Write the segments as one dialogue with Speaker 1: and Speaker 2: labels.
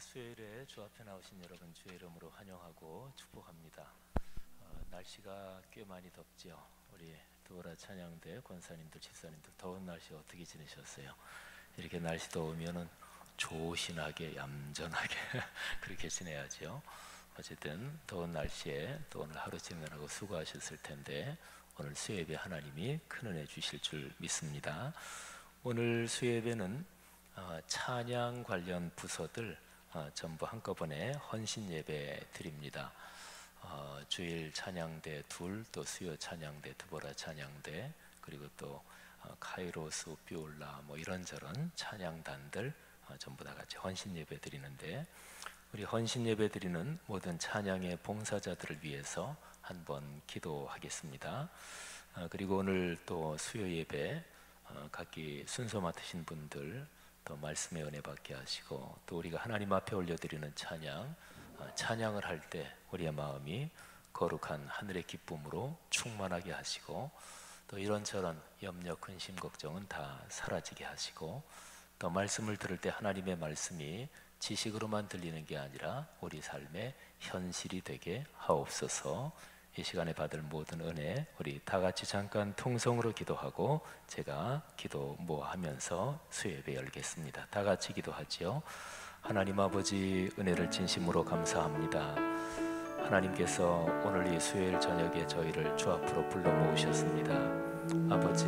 Speaker 1: 수요일에 주 앞에 나오신 여러분 주의 이름으로 환영하고 축복합니다. 날씨가 꽤 많이 덥지요. 우리 도라 찬양대 권사님들, 집사님들 더운 날씨 어떻게 지내셨어요? 이렇게 날씨 더우면은 조신하게 얌전하게 그렇게 지내야죠. 어쨌든 더운 날씨에 또 오늘 하루 지내느라고 수고하셨을 텐데 오늘 수요예배 하나님이 큰 은혜 주실 줄 믿습니다. 오늘 수요예배는 찬양 관련 부서들 전부 한꺼번에 헌신 예배 드립니다. 주일 찬양대 둘, 또 수요 찬양대, 드보라 찬양대, 그리고 또 카이로스, 뷰올라 뭐 이런저런 찬양단들 전부 다 같이 헌신 예배 드리는데, 우리 헌신 예배 드리는 모든 찬양의 봉사자들을 위해서 한번 기도하겠습니다. 그리고 오늘 또 수요 예배 각기 순서 맡으신 분들 또 말씀의 은혜 받게 하시고, 또 우리가 하나님 앞에 올려드리는 찬양을 할 때 우리의 마음이 거룩한 하늘의 기쁨으로 충만하게 하시고, 또 이런저런 염려, 근심, 걱정은 다 사라지게 하시고, 또 말씀을 들을 때 하나님의 말씀이 지식으로만 들리는 게 아니라 우리 삶의 현실이 되게 하옵소서. 이 시간에 받을 모든 은혜 우리 다 같이 잠깐 통성으로 기도하고 제가 기도 모하면서 수요예배 열겠습니다. 다 같이 기도하지요. 하나님 아버지, 은혜를 진심으로 감사합니다. 하나님께서 오늘 이 수요일 저녁에 저희를 주 앞으로 불러 모으셨습니다. 아버지,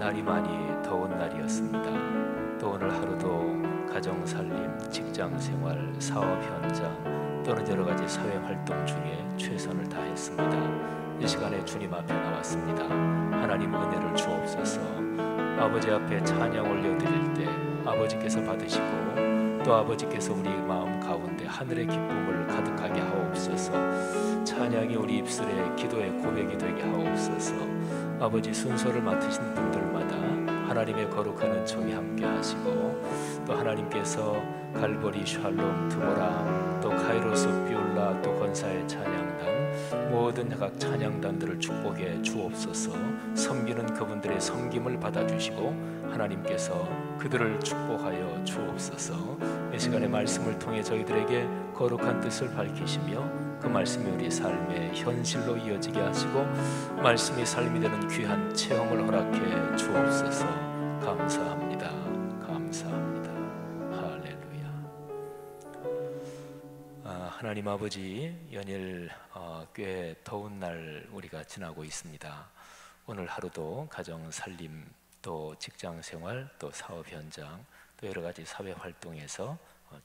Speaker 1: 날이 많이 더운 날이었습니다. 또 오늘 하루도 가정살림, 직장생활, 사업 현장 또는 여러 가지 사회 활동 중에 최선을 다했습니다. 이 시간에 주님 앞에 나왔습니다. 하나님 은혜를 주옵소서. 아버지 앞에 찬양 올려드릴 때 아버지께서 받으시고, 또 아버지께서 우리 마음 가운데 하늘의 기쁨을 가득하게 하옵소서. 찬양이 우리 입술에 기도의 고백이 되게 하옵소서. 아버지, 순서를 맡으신 분들마다 하나님의 거룩한 은총이 함께 하시고, 또 하나님께서 갈보리, 샬롬, 드보라, 또 카이로스, 뷰올라, 또 권사의 찬양단, 모든 각 찬양단들을 축복해 주옵소서. 섬기는 그분들의 섬김을 받아주시고 하나님께서 그들을 축복하여 주옵소서. 이 시간에 말씀을 통해 저희들에게 거룩한 뜻을 밝히시며 그 말씀이 우리 삶의 현실로 이어지게 하시고 말씀이 삶이 되는 귀한 체험을 허락해 주옵소서. 감사합니다. 감사합니다. 할렐루야. 하나님 아버지, 연일 꽤 더운 날 우리가 지나고 있습니다. 오늘 하루도 가정 살림, 또 직장 생활, 또 사업 현장, 또 여러 가지 사회 활동에서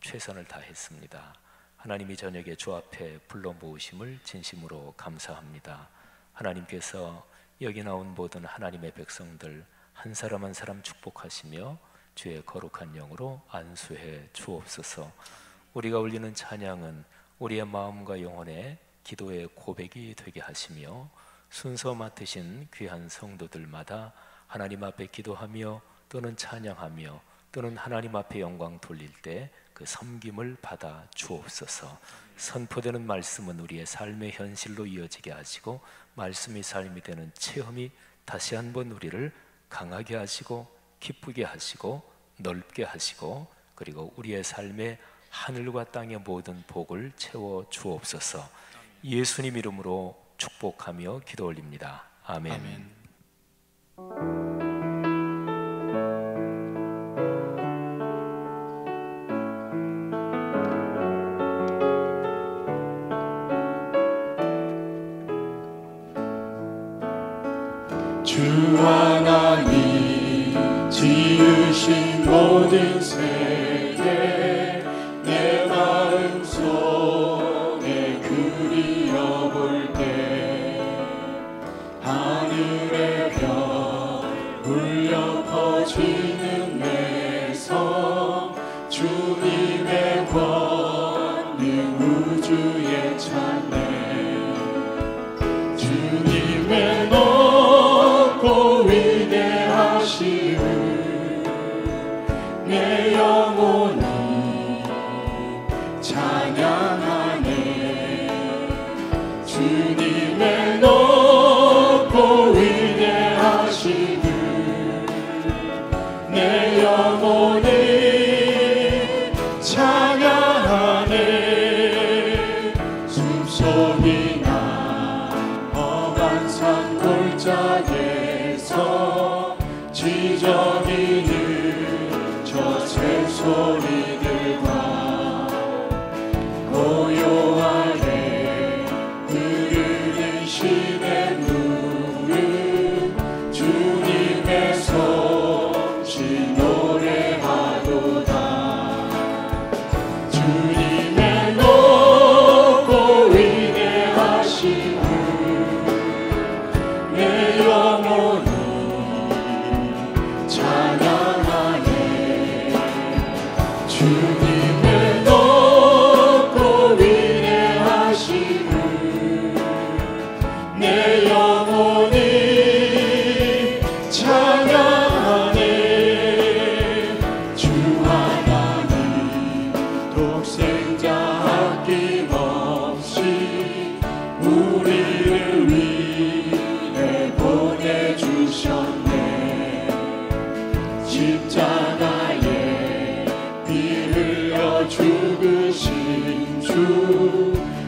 Speaker 1: 최선을 다했습니다. 하나님이 저녁에 주 앞에 불러 모으심을 진심으로 감사합니다. 하나님께서 여기 나온 모든 하나님의 백성들 한 사람 한 사람 축복하시며 주의 거룩한 영으로 안수해 주옵소서. 우리가 올리는 찬양은 우리의 마음과 영혼의 기도의 고백이 되게 하시며, 순서 맡으신 귀한 성도들마다 하나님 앞에 기도하며 또는 찬양하며 또는 하나님 앞에 영광 돌릴 때 그 섬김을 받아 주옵소서. 선포되는 말씀은 우리의 삶의 현실로 이어지게 하시고 말씀이 삶이 되는 체험이 다시 한번 우리를 강하게 하시고 기쁘게 하시고 넓게 하시고, 그리고 우리의 삶의 하늘과 땅의 모든 복을 채워 주옵소서. 예수님 이름으로 축복하며 기도 올립니다. 아멘. 아멘.
Speaker 2: 주 하나님 지으신 모든 세계 내 마음속에 그리어볼 때 하늘의 별 울려 퍼지는 내 섬 주님의 권능 우주에 찬네. 주님의 높고 위대하심을 내 영혼이 찬양하네. 주님의 높고 위대하심을 내 영혼이 찬양 끄적이는 저 샘소리들과 고요하게 흐르는 시냇물은 주님의 솜씨 노래하도다. 주님의 높고 위대하심을 내 영혼이 찬양하네. 주님의 높고 위대하심을 내 영혼이 찬양하네. 주 하나님 독생자 아낌없이 우리를 위해 보내주셨네. 십자가에 피 흘려 죽으신 주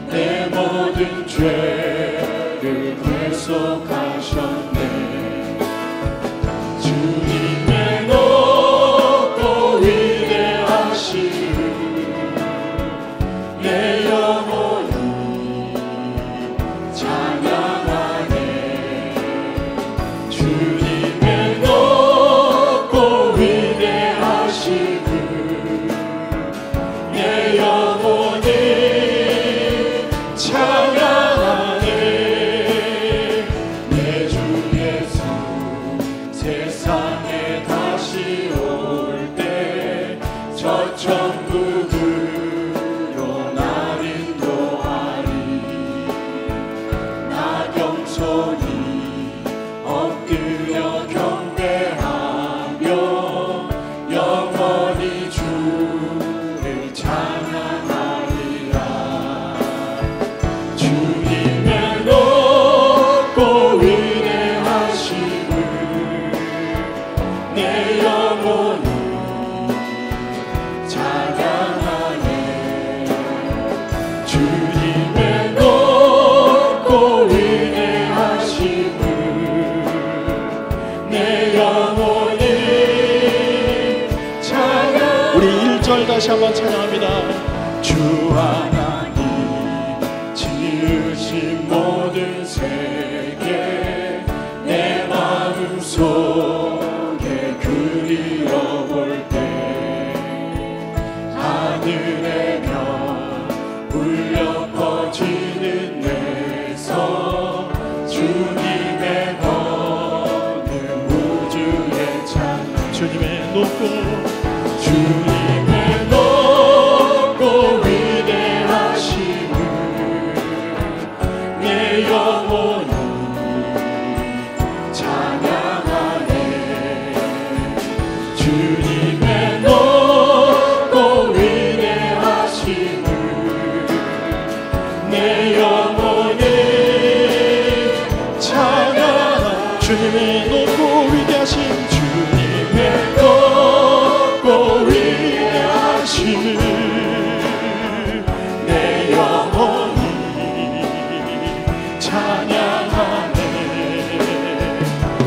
Speaker 2: 내 모든 죄를 대속하셨네. 주님의 높고 위대하심을 내 영혼이 찬양하네. 주님의 높고 위대하심을 내 영혼이 찬양하네. 내 주 예수 세상에 다시 올 때 저 천국으로 날 인도하리. 나 겸손히 엎드려 경배하며 영원히 주를 찬양하리라. 주님의 높고 위대하심을 내 영혼이 찬양하네. 주님의 높고 위대하심을 내 영혼이 찬양. 우리 1절 다시 한번 찬양합니다. 주 하나님 지으신 모든 세계 내 마음속에 그리워볼 때 하늘의 별 울려 퍼지는 내성 주님의 번을 우주에 찬양. 주님의 높고 위대하심을 내 영혼이 찬양하네. 주님의 높고 위대하심을 내 영혼이 찬양하네. 주님의 높고 위대하심, 주님의 높고 위대하심을 내 영혼이 찬양하네.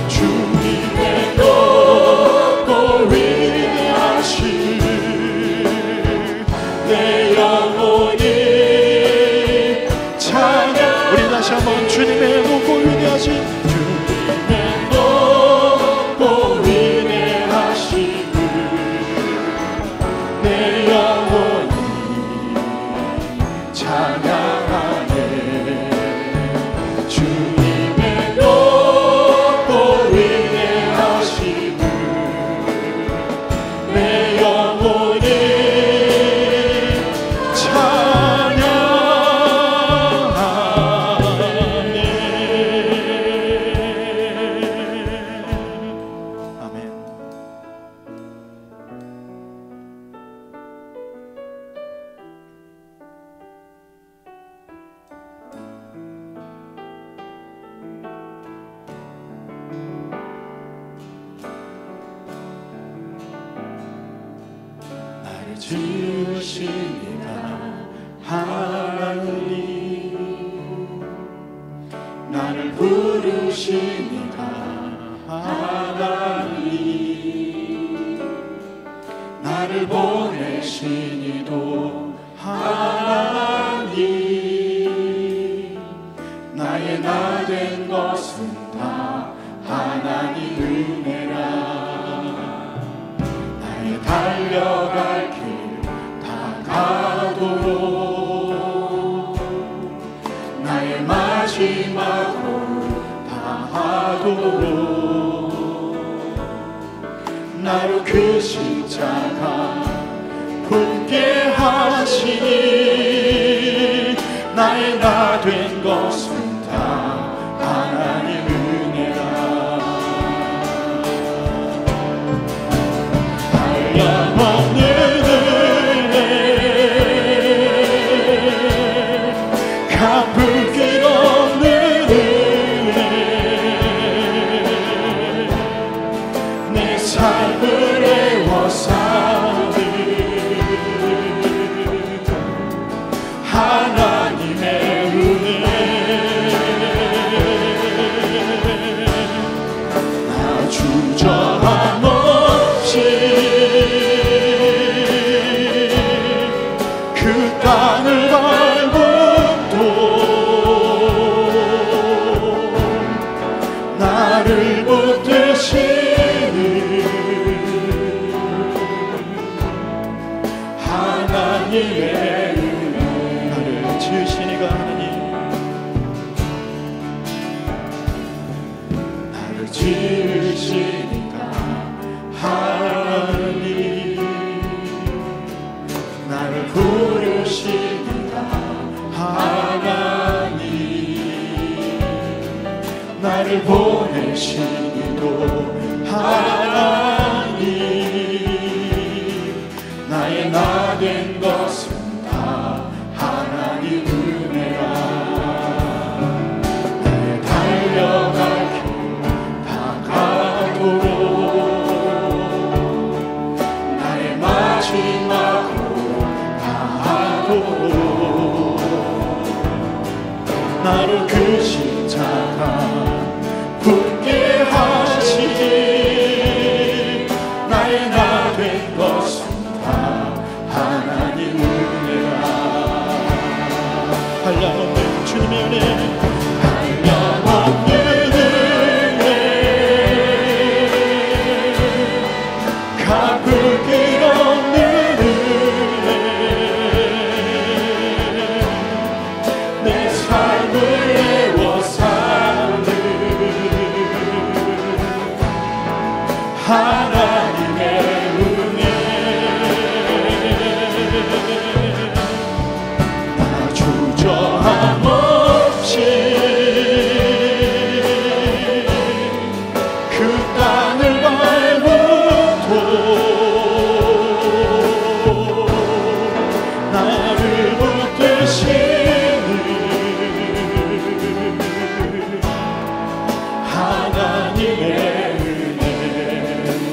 Speaker 2: 주님의 높고 위대하심을 내 영혼이 찬양. 우리 다시 한번 주님의 높고 위대하심, 주님의 높고 위대하심을 내 영혼이 찬양하네. 주님의 높고 위대하심을 내 영혼이 찬양하네. 아멘. 나를 지으시니가 하나님, 나를 부르시니가 하나님, 나를 보내신 이도 하나님, 나의 나 된 것은 다 하나님 은혜라. 나의 달려갈 길 다 가도록, 나의 마지막 홀 다하도록, 나로 그 십자가 품게 하시니, 나의 나 된 것은 다 하나님 은혜라. 한량없는 은혜, 갚을 길 없는 은혜, 내 삶을 애워싸는 하나님의 은혜. 나 주저함 없이 그 땅을 밟음도, 나를 붙드시는 하나님의 은혜. 나를 지으시니가 하나님, 나를 지으시니가 하나님, 나를 부르시니가 하나님, 나를 보내시니도 하나님, 나의 나 된 것은 다 하나님 은혜라. 나의 달려갈 길 다 가도록, 나의 마지막 홀 다하도록, 나로 그 십자가 품게 하시니, 나의 나 된 것은 다 하나님 은혜라. 한량없는 주님의 은혜, 한량없는 은혜, 갚을 길 없는 은혜, 내 삶을 애워싸는 하나님의 은혜. 나 주저함 없이 그 땅을 밟음도, 나를 붙드시는 하나님의 은혜.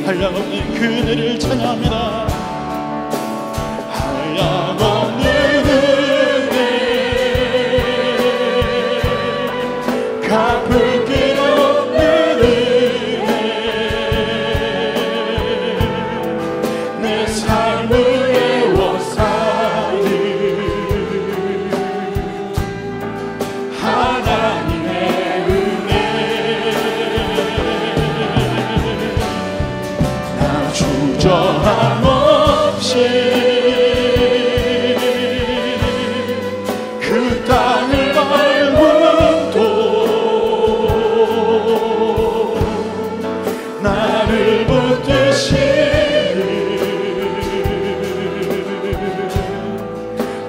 Speaker 2: 한량없는 그늘을 찬양합니다. 한량없는 은혜, 갚을 길 없는 은혜, 내 삶을 애워싸는 하나님의 은혜. 나 주저함 없이 그 땅을 밟음도, 나를 붙드시는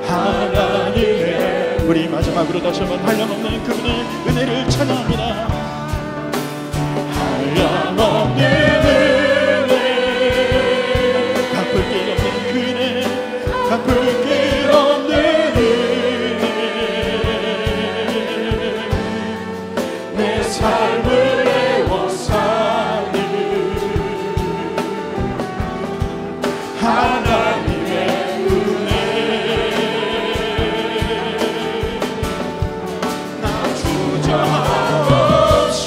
Speaker 2: 하나님의. 우리 마지막으로 다시 한번 한량없는 그분의 은혜를 찬양합니다. 한량없는 은혜, 갚을 길 없는 그 은혜, 갚을 길 없는 은혜, 내 삶을 애워싸는 하나님의 은혜. 나 주저함 없이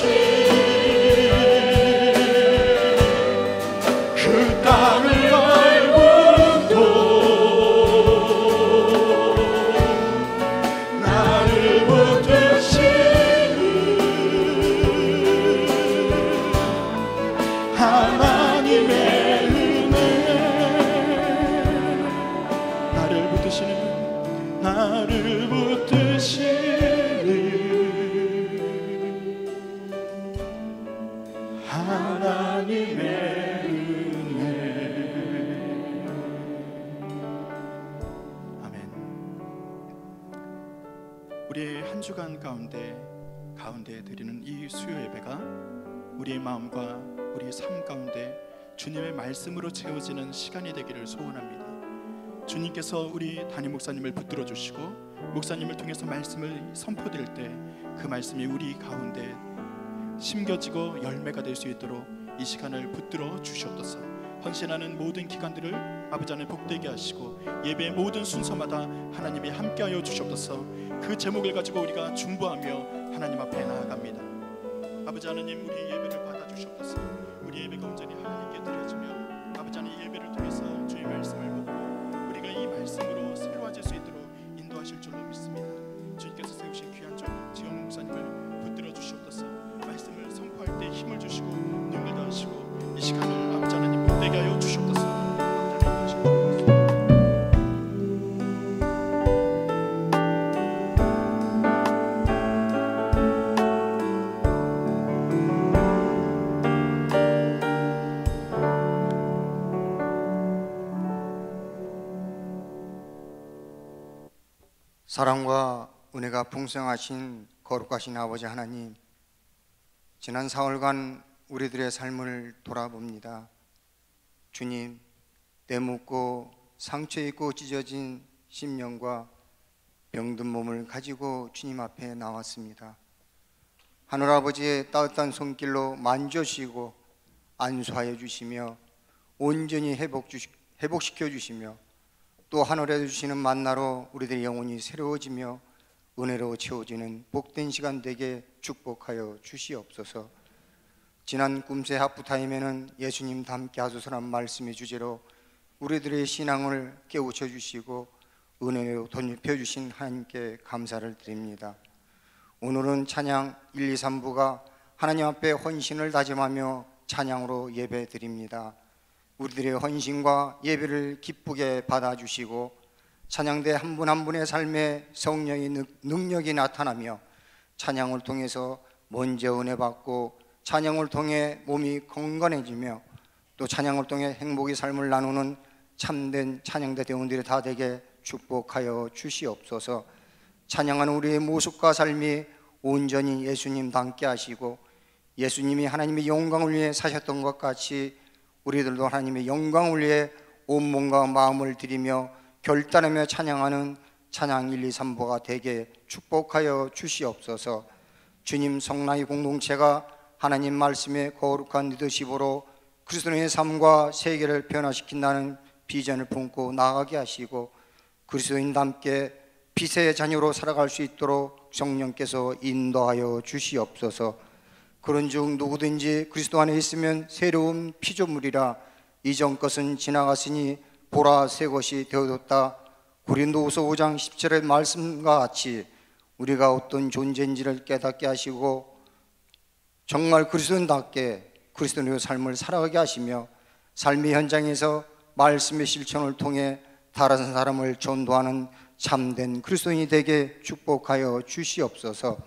Speaker 2: 그 땅을 밟음도, 주간 가운데 드리는 이 수요 예배가 우리의 마음과 우리의 삶 가운데 주님의 말씀으로 채워지는 시간이 되기를 소원합니다. 주님께서 우리 담임 목사님을 붙들어 주시고 목사님을 통해서 말씀을 선포드릴 때 그 말씀이 우리 가운데 심겨지고 열매가 될 수 있도록 이 시간을 붙들어 주시옵소서. 헌신하는 모든 기간들을 아버지 안에 복되게 하시고 예배의 모든 순서마다 하나님이 함께하여 주시옵소서. 그 제목을 가지고 우리가 중보하며 하나님 앞에 나아갑니다. 아버지 하나님, 우리 예배를 받아주시옵소서. 우리 예배가 온전히 하나님께 드려지며 아버지 하나님 예배를 통해서 주의 말씀을 먹고 우리가 이 말씀으로 새로워질 수 있도록 인도하실 줄로 믿습니다. 주님께서 세우신 귀한 지영 목사님을 붙들어 주시옵소서. 말씀을 선포할 때 힘을 주시고 능력을 하시고 이 시간을 아버지 하나님 복되게 하여 주시옵소서.
Speaker 3: 사랑과 은혜가 풍성하신 거룩하신 아버지 하나님, 지난 사흘간 우리들의 삶을 돌아봅니다. 주님, 때묻고 상처 있고 찢어진 심령과 병든 몸을 가지고 주님 앞에 나왔습니다. 하늘아버지의 따뜻한 손길로 만져주시고 안수하여 주시며 온전히 회복시켜 주시며 또 하늘에서 주시는 만나로 우리들의 영혼이 새로워지며 은혜로 채워지는 복된 시간 되게 축복하여 주시옵소서. 지난 꿈새 하프타임에는 예수님 함께 하소서란 말씀의 주제로 우리들의 신앙을 깨우쳐 주시고 은혜로 덧입혀 주신 하나님께 감사를 드립니다. 오늘은 찬양 1, 2, 3부가 하나님 앞에 헌신을 다짐하며 찬양으로 예배 드립니다. 우리들의 헌신과 예배를 기쁘게 받아주시고 찬양대 한 분 한 분의 삶에 성령의 능력이 나타나며 찬양을 통해서 먼저 은혜 받고 찬양을 통해 몸이 건강해지며 또 찬양을 통해 행복의 삶을 나누는 참된 찬양대 대원들이 다 되게 축복하여 주시옵소서. 찬양하는 우리의 모습과 삶이 온전히 예수님 닮게 하시고 예수님이 하나님의 영광을 위해 사셨던 것 같이 우리들도 하나님의 영광을 위해 온몸과 마음을 드리며 결단하며 찬양하는 찬양 1, 2, 3부가 되게 축복하여 주시옵소서. 주님, 성랑의 공동체가 하나님 말씀의 거룩한 리더십으로 그리스도의 삶과 세계를 변화시킨다는 비전을 품고 나아가게 하시고 그리스도인답게 빛의 자녀로 살아갈 수 있도록 성령께서 인도하여 주시옵소서. 그런즉 누구든지 그리스도 안에 있으면 새로운 피조물이라 이전 것은 지나갔으니 보라 새 것이 되어졌다. 고린도후서 5장 17절의 말씀과 같이 우리가 어떤 존재인지를 깨닫게 하시고 정말 그리스도인답게 그리스도인의 삶을 살아가게 하시며 삶의 현장에서 말씀의 실천을 통해 다른 사람을 전도하는 참된 그리스도인이 되게 축복하여 주시옵소서.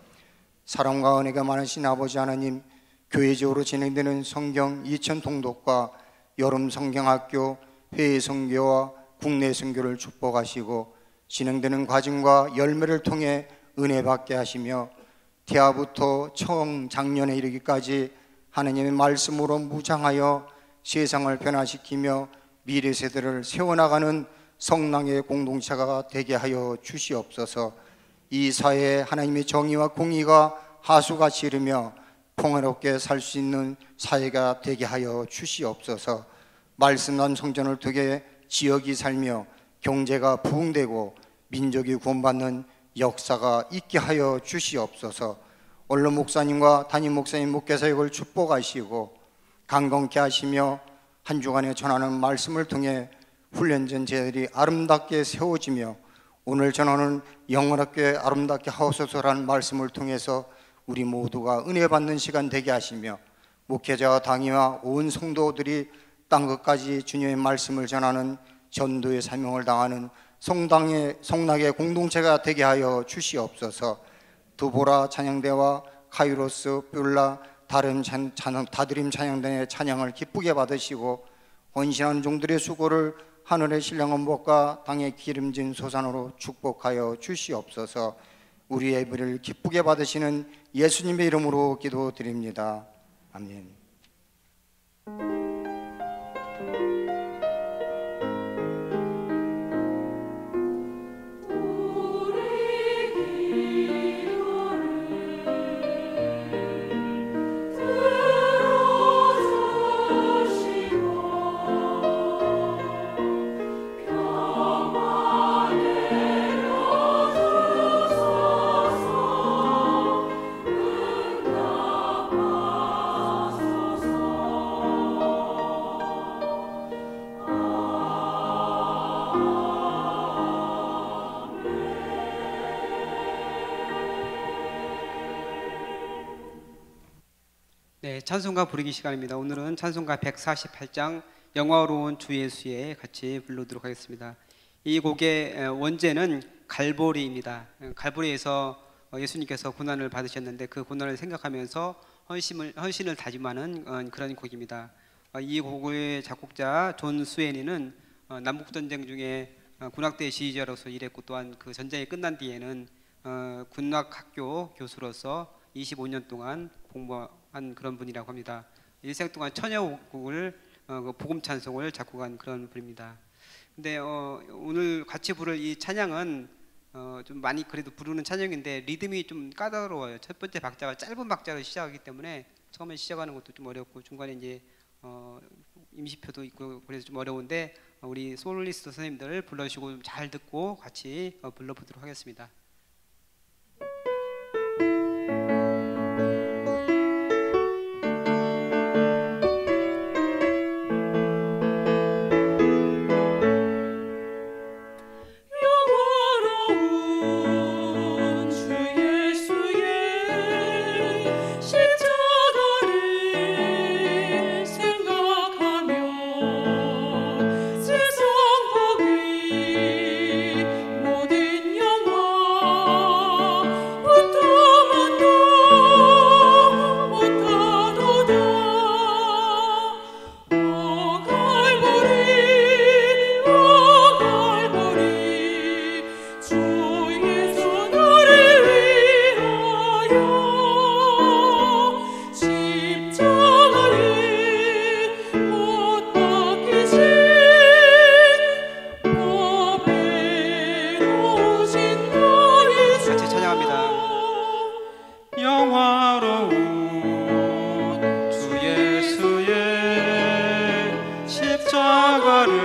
Speaker 3: 사랑과 은혜가 많으신 아버지 하나님, 교회적으로 진행되는 성경 2000 통독과 여름 성경학교 회의 선교와 국내 선교를 축복하시고 진행되는 과정과 열매를 통해 은혜 받게 하시며 태아부터 청장년에 이르기까지 하나님의 말씀으로 무장하여 세상을 변화시키며 미래 세대를 세워나가는 성랑의 공동체가 되게 하여 주시옵소서. 이 사회에 하나님의 정의와 공의가 하수같이 이르며 평화롭게 살 수 있는 사회가 되게 하여 주시옵소서. 말씀난 성전을 통해 지역이 살며 경제가 부흥되고 민족이 구원받는 역사가 있게 하여 주시옵소서. 언론 목사님과 담임 목사님 목회사역을 축복하시고 강건케 하시며 한 주간에 전하는 말씀을 통해 훈련된 제들이 아름답게 세워지며 오늘 전하는 영원하게 아름답게 하옵소서라는 말씀을 통해서 우리 모두가 은혜 받는 시간 되게 하시며 목회자와 당회와 온 성도들이 땅 끝까지 주님의 말씀을 전하는 전도의 사명을 다하는 성락의 공동체가 되게 하여 주시옵소서. 두보라 찬양대와 카이로스, 뷸라 다드림 찬양대의 찬양을 기쁘게 받으시고 헌신하는 종들의 수고를 하늘의 신령한 복과 땅의 기름진 소산으로 축복하여 주시옵소서. 우리 예배를 기쁘게 받으시는 예수님의 이름으로 기도드립니다. 아멘.
Speaker 4: 네, 찬송가 부르기 시간입니다. 오늘은 찬송가 148장 영화로운 주 예수에 같이 부르도록 하겠습니다. 이 곡의 원제는 갈보리입니다. 갈보리에서 예수님께서 고난을 받으셨는데 그 고난을 생각하면서 헌신을 다짐하는 그런 곡입니다. 이 곡의 작곡자 존 스웨니는 남북전쟁 중에 군악대 지휘자로서 일했고 또한 그 전쟁이 끝난 뒤에는 군악학교 교수로서 25년 동안 공부한 그런 분이라고 합니다. 일생 동안 천여 곡을 복음 찬송을 작곡한 그런 분입니다. 근데 오늘 같이 부를 이 찬양은 좀 많이 그래도 부르는 찬양인데 리듬이 좀 까다로워요. 첫 번째 박자가 짧은 박자로 시작하기 때문에 처음에 시작하는 것도 좀 어렵고 중간에 이제 임시표도 있고 그래서 좀 어려운데 우리 솔리스트 선생님들 불러주시고 좀 잘 듣고 같이 불러보도록 하겠습니다.
Speaker 5: 십자가에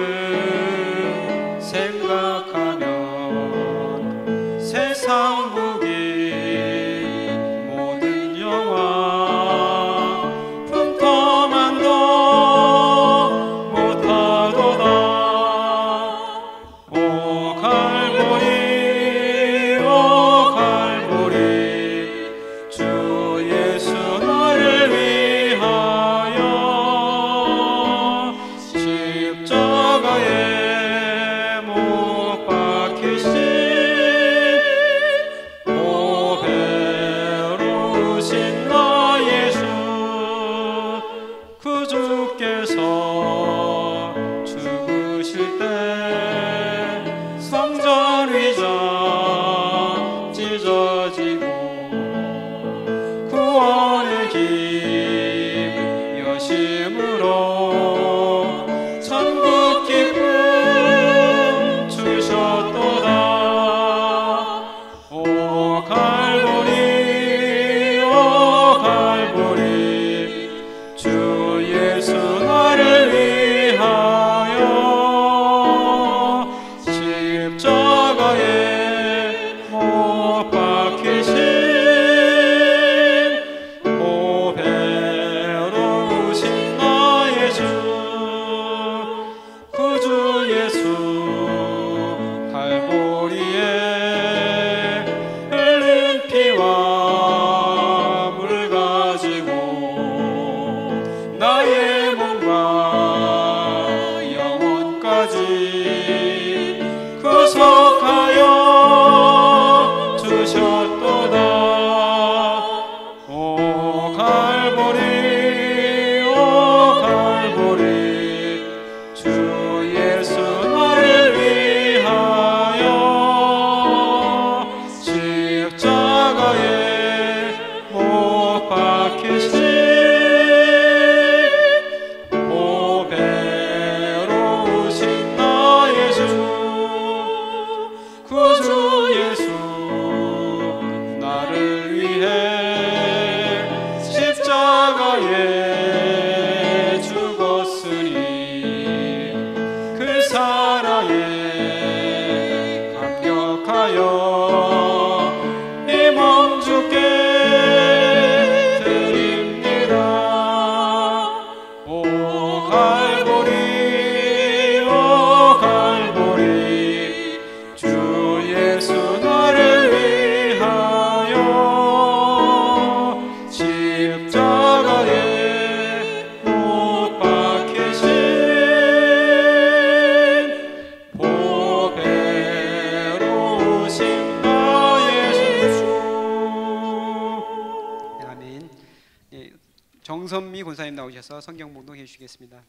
Speaker 4: 정선미 권사님 나오셔서 성경 봉독해 주시겠습니다.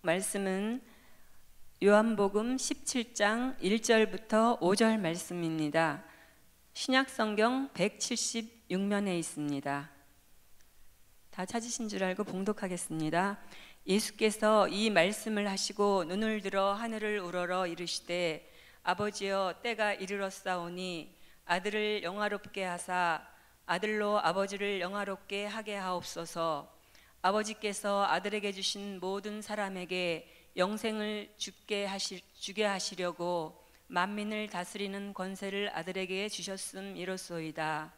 Speaker 5: 말씀은 요한복음 17장 1절부터 5절 말씀입니다. 신약성경 176면에 있습니다. 다 찾으신 줄 알고 봉독하겠습니다. 예수께서 이 말씀을 하시고 눈을 들어 하늘을 우러러 이르시되 아버지여 때가 이르렀사오니 아들을 영화롭게 하사 아들로 아버지를 영화롭게 하게 하옵소서. 아버지께서 아들에게 주신 모든 사람에게 영생을 주게 하시려고 만민을 다스리는 권세를 아들에게 주셨음이로소이다.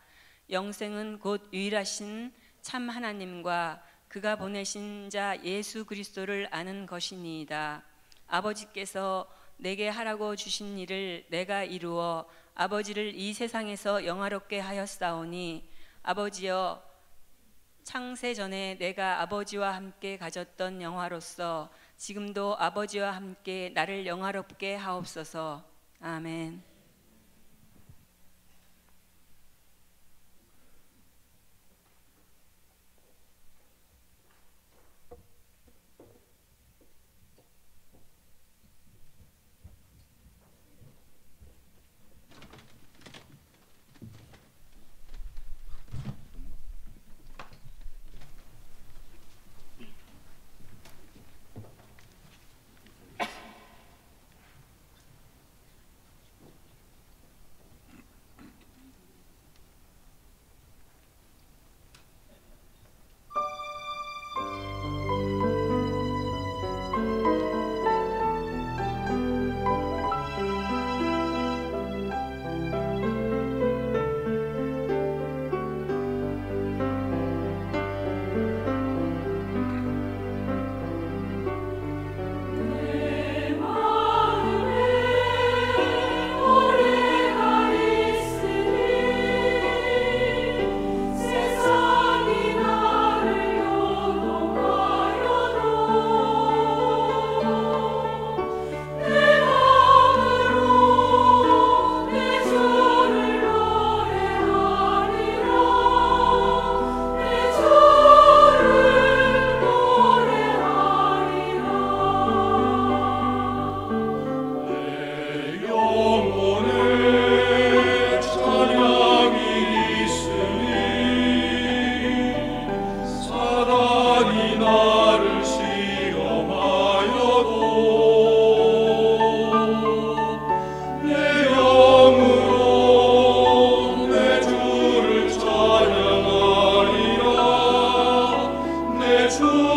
Speaker 5: 영생은 곧 유일하신 참 하나님과 그가 보내신 자 예수 그리스도를 아는 것이니이다. 아버지께서 내게 하라고 주신 일을 내가 이루어 아버지를 이 세상에서 영화롭게 하였사오니 아버지여 창세 전에 내가 아버지와 함께 가졌던 영화로서 지금도 아버지와 함께 나를 영화롭게 하옵소서. 아멘.
Speaker 6: 주님의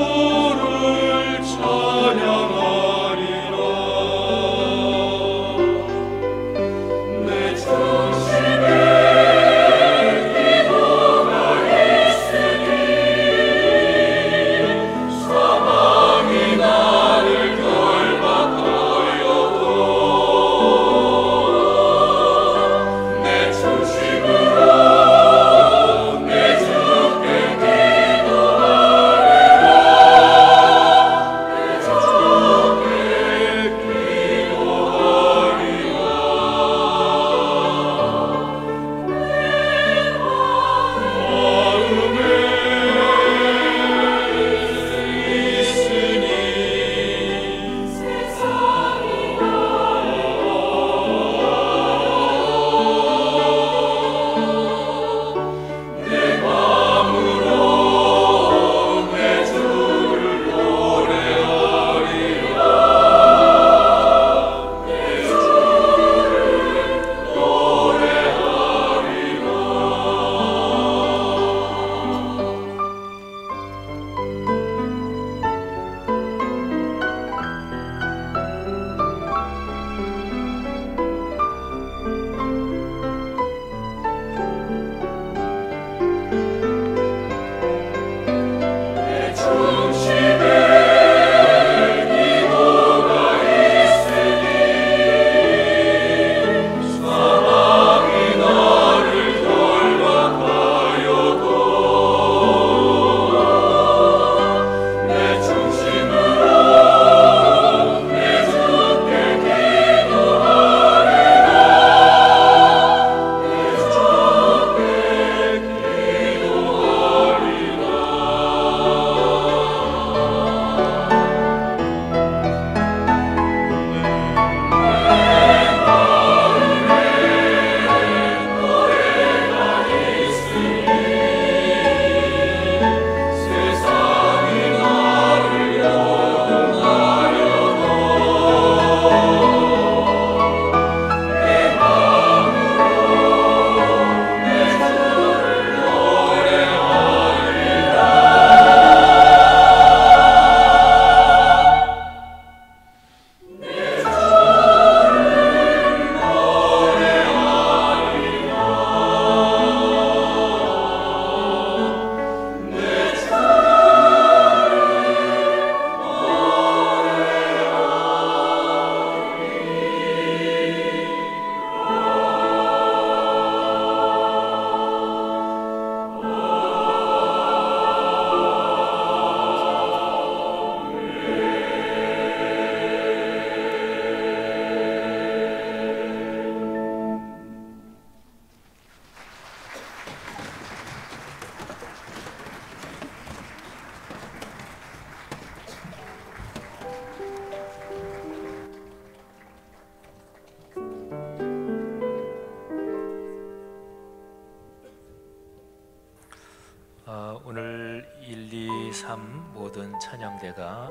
Speaker 1: 2, 3 모든 찬양대가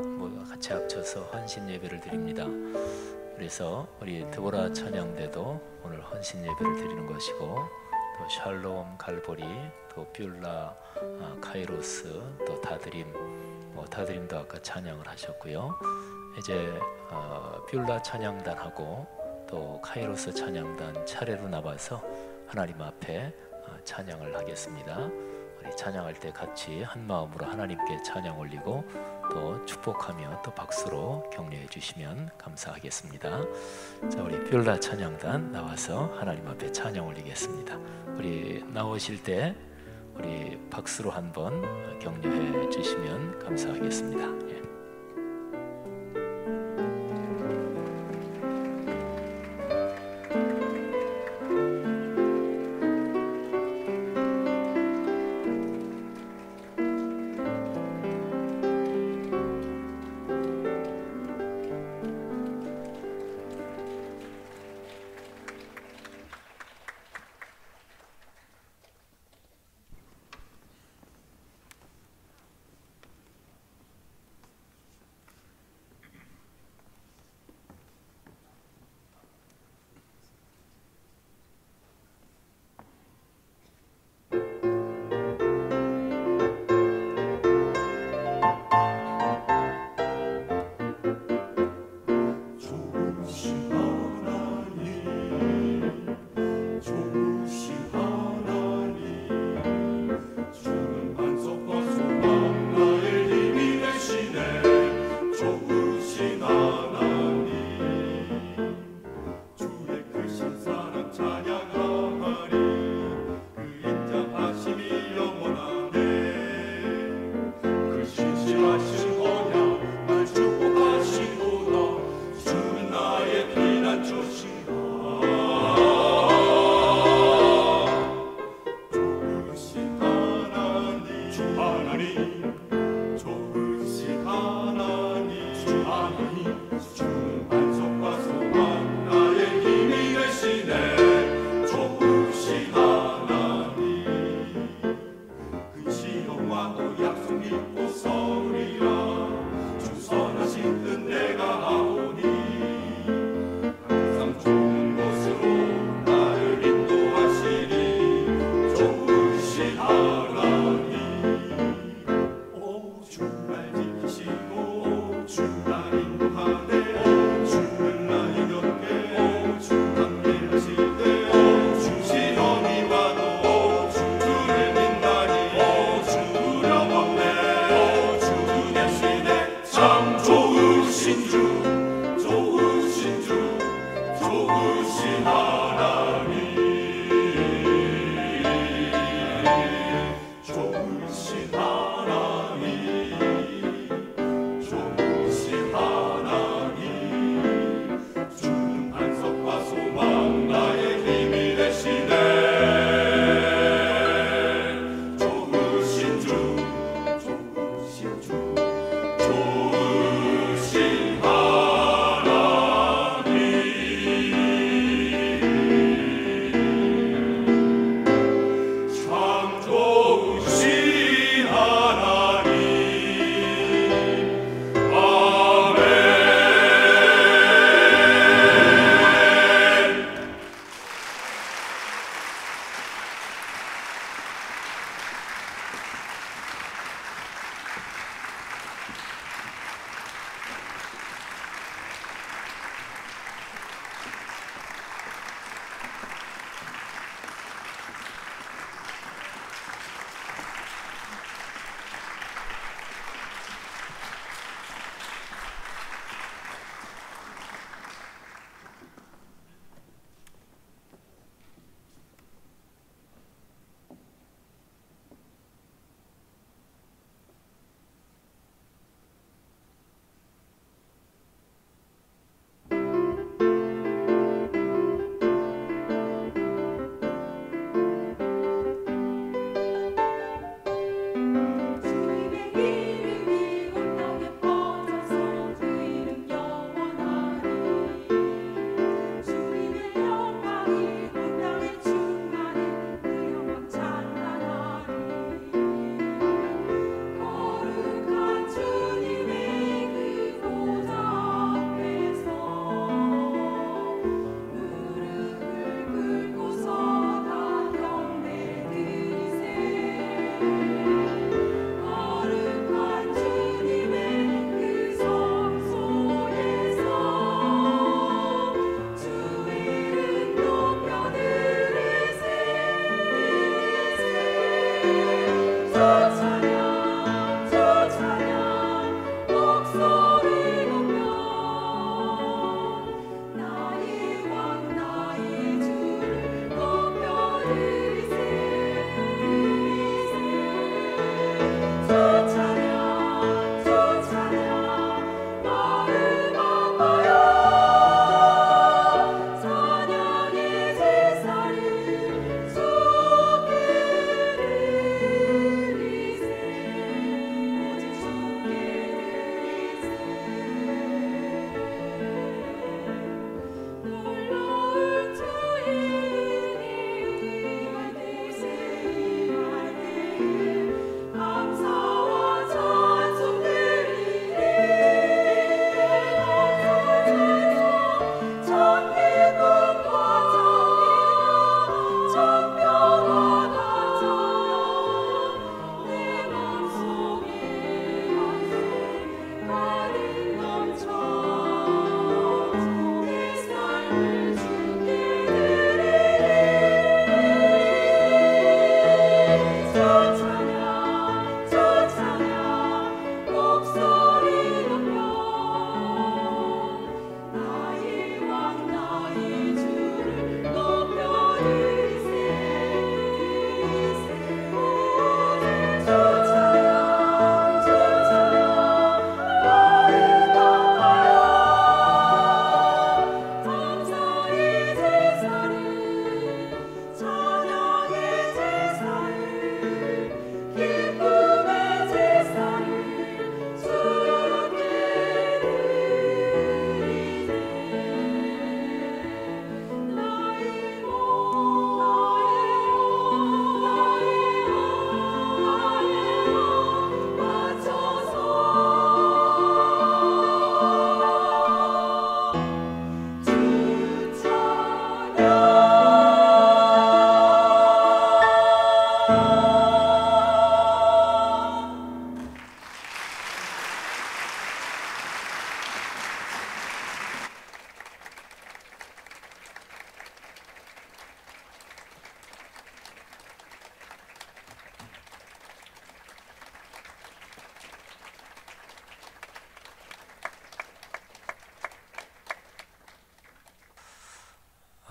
Speaker 1: 같이 합쳐서 헌신 예배를 드립니다. 그래서 우리 드보라 찬양대도 오늘 헌신 예배를 드리는 것이고, 또 샬롬 갈보리, 또 뷸라 카이로스, 또 다드림, 다드림도 아까 찬양을 하셨고요. 이제 뷸라 찬양단하고 또 카이로스 찬양단 차례로 나와서 하나님 앞에 찬양을 하겠습니다. 우리 찬양할 때 같이 한 마음으로 하나님께 찬양 올리고 또 축복하며 또 박수로 격려해 주시면 감사하겠습니다. 자, 우리 뷸라 찬양단 나와서 하나님 앞에 찬양 올리겠습니다. 우리 나오실 때 우리 박수로 한번 격려해 주시면 감사하겠습니다. 예.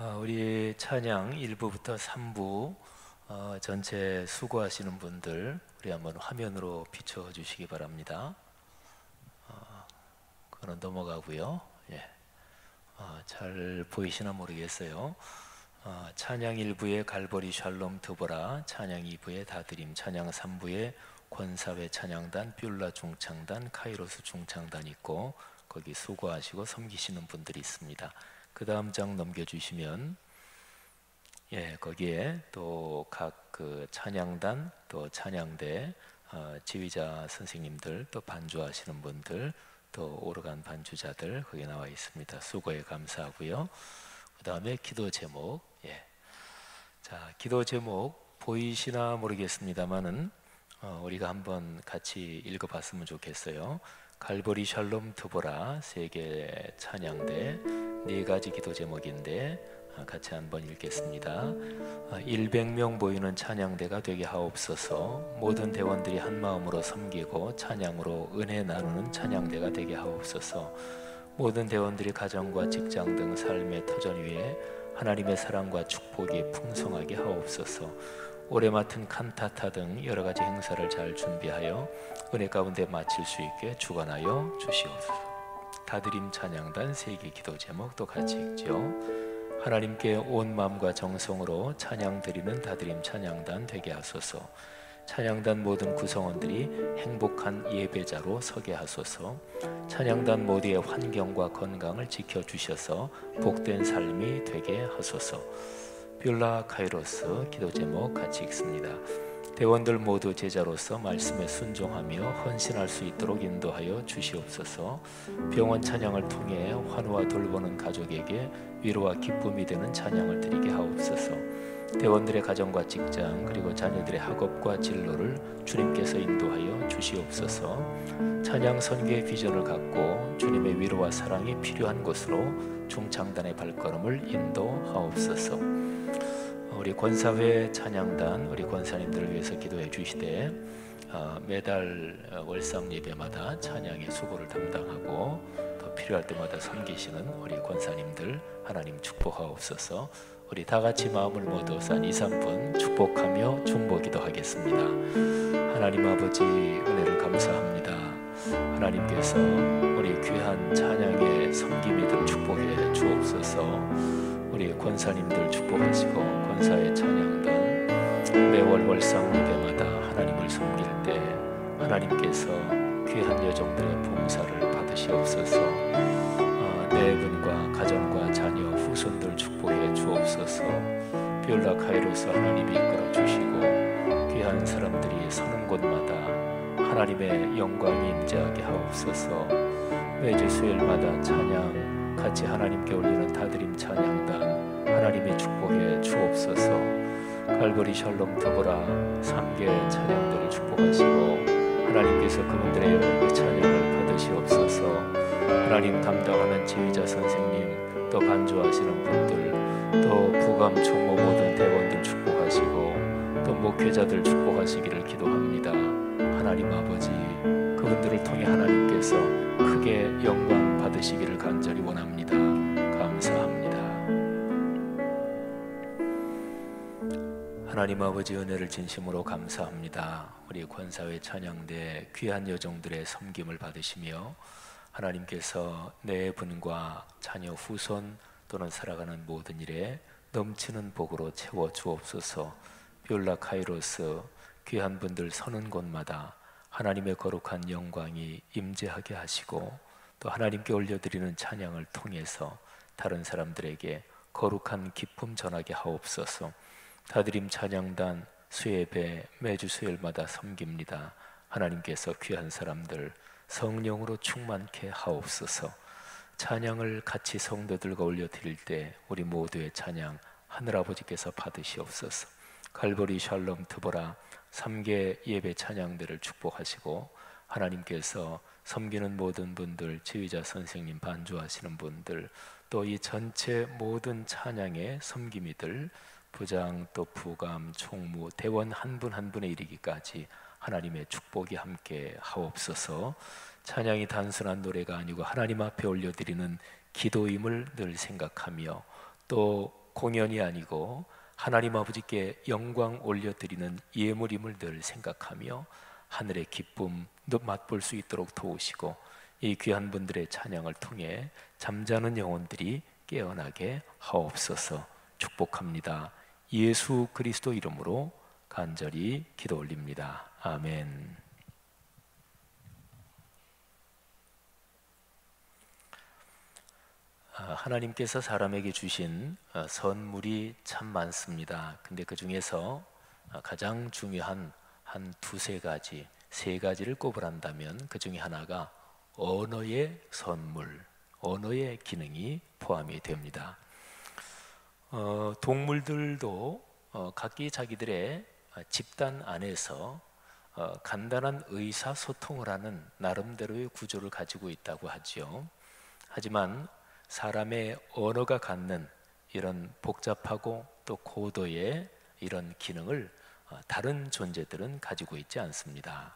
Speaker 1: 우리 찬양 1부부터 3부 전체 수고하시는 분들 우리 한번 화면으로 비춰주시기 바랍니다. 그건 넘어가고요. 예. 잘 보이시나 모르겠어요. 찬양 1부에 갈보리 샬롬 드보라, 찬양 2부에 다드림, 찬양 3부에 권사회 찬양단, 뷸라 중창단, 카이로스 중창단 있고 거기 수고하시고 섬기시는 분들이 있습니다. 그 다음 장 넘겨주시면 거기에 또 각 그 찬양단 또 찬양대 지휘자 선생님들 또 반주하시는 분들 또 오르간 반주자들 거기 나와 있습니다. 수고에 감사하고요. 그 다음에 기도 제목. 자, 기도 제목 보이시나 모르겠습니다만은 우리가 한번 같이 읽어봤으면 좋겠어요. 갈보리 샬롬 드보라 세계 찬양대 4가지 기도 제목인데 같이 한번 읽겠습니다. 100명 모이는 찬양대가 되게 하옵소서. 모든 대원들이 한 마음으로 섬기고 찬양으로 은혜 나누는 찬양대가 되게 하옵소서. 모든 대원들이 가정과 직장 등 삶의 터전 위에 하나님의 사랑과 축복이 풍성하게 하옵소서. 올해 맡은 칸타타 등 여러 가지 행사를 잘 준비하여 은혜 가운데 마칠 수 있게 주관하여 주시옵소서. 다드림 찬양단 세계 기도 제목도 같이 읽죠. 하나님께 온 마음과 정성으로 찬양 드리는 다드림 찬양단 되게 하소서. 찬양단 모든 구성원들이 행복한 예배자로 서게 하소서. 찬양단 모두의 환경과 건강을 지켜주셔서 복된 삶이 되게 하소서. 뷸라 카이로스 기도 제목 같이 읽습니다. 대원들 모두 제자로서 말씀에 순종하며 헌신할 수 있도록 인도하여 주시옵소서. 병원 찬양을 통해 환우와 돌보는 가족에게 위로와 기쁨이 되는 찬양을 드리게 하옵소서. 대원들의 가정과 직장 그리고 자녀들의 학업과 진로를 주님께서 인도하여 주시옵소서. 찬양 선교의 비전을 갖고 주님의 위로와 사랑이 필요한 곳으로 중창단의 발걸음을 인도하옵소서. 우리 권사회 찬양단 우리 권사님들을 위해서 기도해 주시되 매달 월상 예배마다 찬양의 수고를 담당하고 더 필요할 때마다 섬기시는 우리 권사님들 하나님 축복하옵소서. 우리 다 같이 마음을 모두 한 2, 3분 축복하며 중보기도 하겠습니다. 하나님 아버지 은혜를 감사합니다. 하나님께서 우리 귀한 찬양의 섬김이들 축복해 주옵소서. 우리 권사님들 축복하시고 권사의 찬양단 매월 월상 예배마다 하나님을 섬길 때 하나님께서 귀한 여종들의 봉사를 받으시옵소서. 네 분과 가정과 자녀 후손들 축복해 주옵소서. 뷸라 카이로스 하나님이 이끌어 주시고 귀한 사람들이 서는 곳마다 하나님의 영광이 임재하게 하옵소서. 매주 수요일마다 찬양 같이 하나님께 올리는 다드림 찬양단 하나님의 축복해 주옵소서. 갈보리 샬롬 드보라 3개 찬양들을 축복하시고 하나님께서 그분들의 영혼의 찬양을 받으시옵소서. 하나님 담당하는 지휘자 선생님 또 반주하시는 분들 또 부감 총무 모든 대원들 축복하시고 또 목회자들 축복하시기를 기도합니다. 하나님 아버지 그분들을 통해 하나님께서 크게 영광 받으시기를 간절히 원합니다. 감사합니다. 하나님 아버지 은혜를 진심으로 감사합니다. 우리 권사회 찬양대 귀한 여종들의 섬김을 받으시며 하나님께서 내 분과 자녀 후손 또는 살아가는 모든 일에 넘치는 복으로 채워 주옵소서. 뷸라 카이로스 귀한 분들 서는 곳마다 하나님의 거룩한 영광이 임재하게 하시고 또 하나님께 올려드리는 찬양을 통해서 다른 사람들에게 거룩한 기쁨 전하게 하옵소서. 다드림 찬양단 수예배 매주 수요일마다 섬깁니다. 하나님께서 귀한 사람들 성령으로 충만케 하옵소서. 찬양을 같이 성도들과 올려드릴 때 우리 모두의 찬양 하늘아버지께서 받으시옵소서. 갈보리 샬롬 드보라 3개 예배 찬양들을 축복하시고 하나님께서 섬기는 모든 분들 지휘자 선생님 반주하시는 분들 또 이 전체 모든 찬양의 섬김이들 부장 또 부감 총무 대원 한 분 한 분에 이르기까지 하나님의 축복이 함께 하옵소서. 찬양이 단순한 노래가 아니고 하나님 앞에 올려드리는 기도임을 늘 생각하며 또 공연이 아니고 하나님 아버지께 영광 올려드리는 예물임을 늘 생각하며 하늘의 기쁨도 맛볼 수 있도록 도우시고 이 귀한 분들의 찬양을 통해 잠자는 영혼들이 깨어나게 하옵소서. 축복합니다. 예수 그리스도 이름으로 간절히 기도 올립니다. 아멘. 하나님께서 사람에게 주신 선물이 참 많습니다. 근데 그 중에서 가장 중요한 한 두세 가지, 세 가지를 꼽으란다면 그 중에 하나가 언어의 선물, 언어의 기능이 포함이 됩니다. 동물들도 각기 자기들의 집단 안에서 간단한 의사소통을 하는 나름대로의 구조를 가지고 있다고 하죠. 하지만 사람의 언어가 갖는 이런 복잡하고 또 고도의 이런 기능을 다른 존재들은 가지고 있지 않습니다.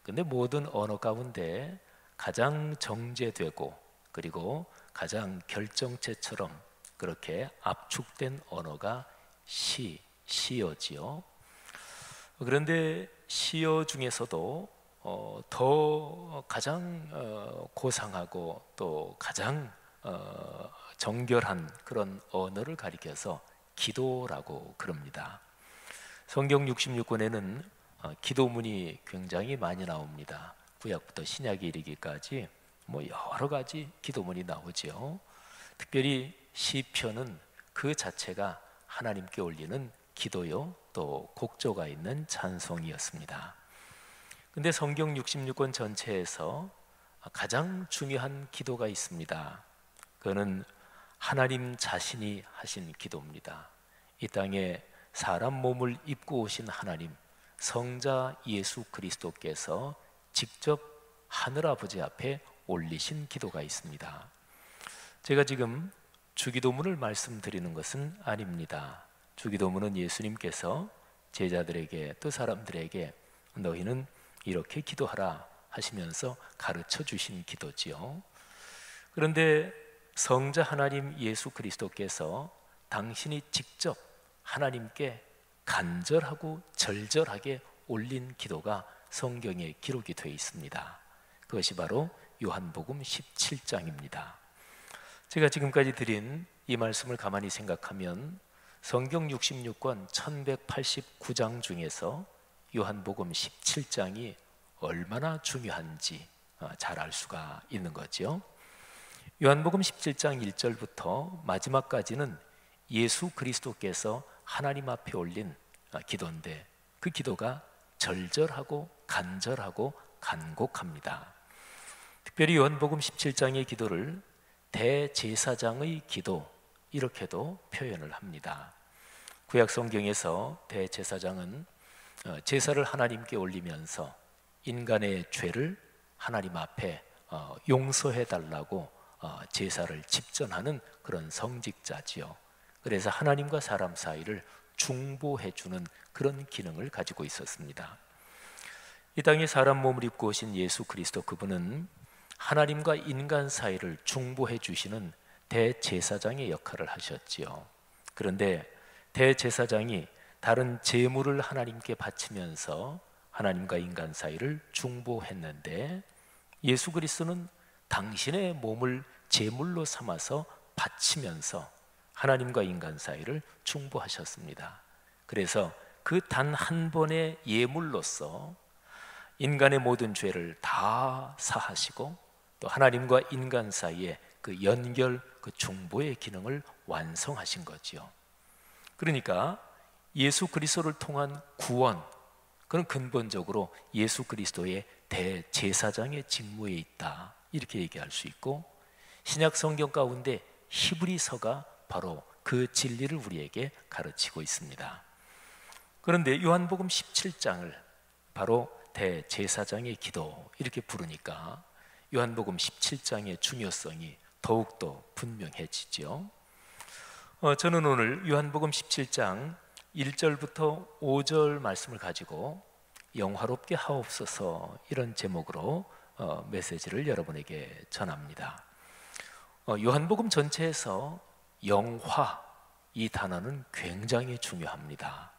Speaker 1: 근데 모든 언어 가운데 가장 정제되고 그리고 가장 결정체처럼 그렇게 압축된 언어가 시어지요. 그런데 시어 중에서도 더 가장 고상하고 또 가장 정결한 그런 언어를 가리켜서 기도라고 그럽니다. 성경 66권에는 기도문이 굉장히 많이 나옵니다. 구약부터 신약에 이르기까지 여러 가지 기도문이 나오죠. 특별히 시편은 그 자체가 하나님께 올리는 기도요 또 곡조가 있는 찬송이었습니다. 근데 성경 66권 전체에서 가장 중요한 기도가 있습니다. 그거는 하나님 자신이 하신 기도입니다. 이 땅에 사람 몸을 입고 오신 하나님, 성자 예수 그리스도께서 직접 하늘아버지 앞에 올리신 기도가 있습니다. 제가 지금 주기도문을 말씀드리는 것은 아닙니다. 주기도문은 예수님께서 제자들에게 또 사람들에게 너희는 이렇게 기도하라 하시면서 가르쳐 주신 기도지요. 그런데 성자 하나님 예수 그리스도께서 당신이 직접 하나님께 간절하고 절절하게 올린 기도가 성경에 기록이 되어 있습니다. 그것이 바로 요한복음 17장입니다. 제가 지금까지 드린 이 말씀을 가만히 생각하면 성경 66권 1189장 중에서 요한복음 17장이 얼마나 중요한지 잘 알 수가 있는 거죠. 요한복음 17장 1절부터 마지막까지는 예수 그리스도께서 하나님 앞에 올린 기도인데 그 기도가 절절하고 간절하고 간곡합니다. 특별히 요한복음 17장의 기도를 대제사장의 기도 이렇게도 표현을 합니다. 구약 성경에서 대제사장은 제사를 하나님께 올리면서 인간의 죄를 하나님 앞에 용서해 달라고 제사를 집전하는 그런 성직자지요. 그래서 하나님과 사람 사이를 중보해 주는 그런 기능을 가지고 있었습니다. 이 땅에 사람 몸을 입고 오신 예수 그리스도, 그분은 하나님과 인간 사이를 중보해 주시는 대제사장의 역할을 하셨지요. 그런데 대제사장이 다른 제물을 하나님께 바치면서 하나님과 인간 사이를 중보했는데 예수 그리스도는 당신의 몸을 제물로 삼아서 바치면서 하나님과 인간 사이를 중보하셨습니다. 그래서 그 단 한 번의 예물로서 인간의 모든 죄를 다 사하시고 또 하나님과 인간 사이에 그 연결, 그 중보의 기능을 완성하신 거지요. 그러니까 예수 그리스도를 통한 구원, 그건 근본적으로 예수 그리스도의 대제사장의 직무에 있다, 이렇게 얘기할 수 있고, 신약 성경 가운데 히브리서가 바로 그 진리를 우리에게 가르치고 있습니다. 그런데 요한복음 17장을 바로 대제사장의 기도 이렇게 부르니까 요한복음 17장의 중요성이 더욱더 분명해지죠. 저는 오늘 요한복음 17장 1절부터 5절 말씀을 가지고 영화롭게 하옵소서, 이런 제목으로 메시지를 여러분에게 전합니다. 요한복음 전체에서 영화, 이 단어는 굉장히 중요합니다.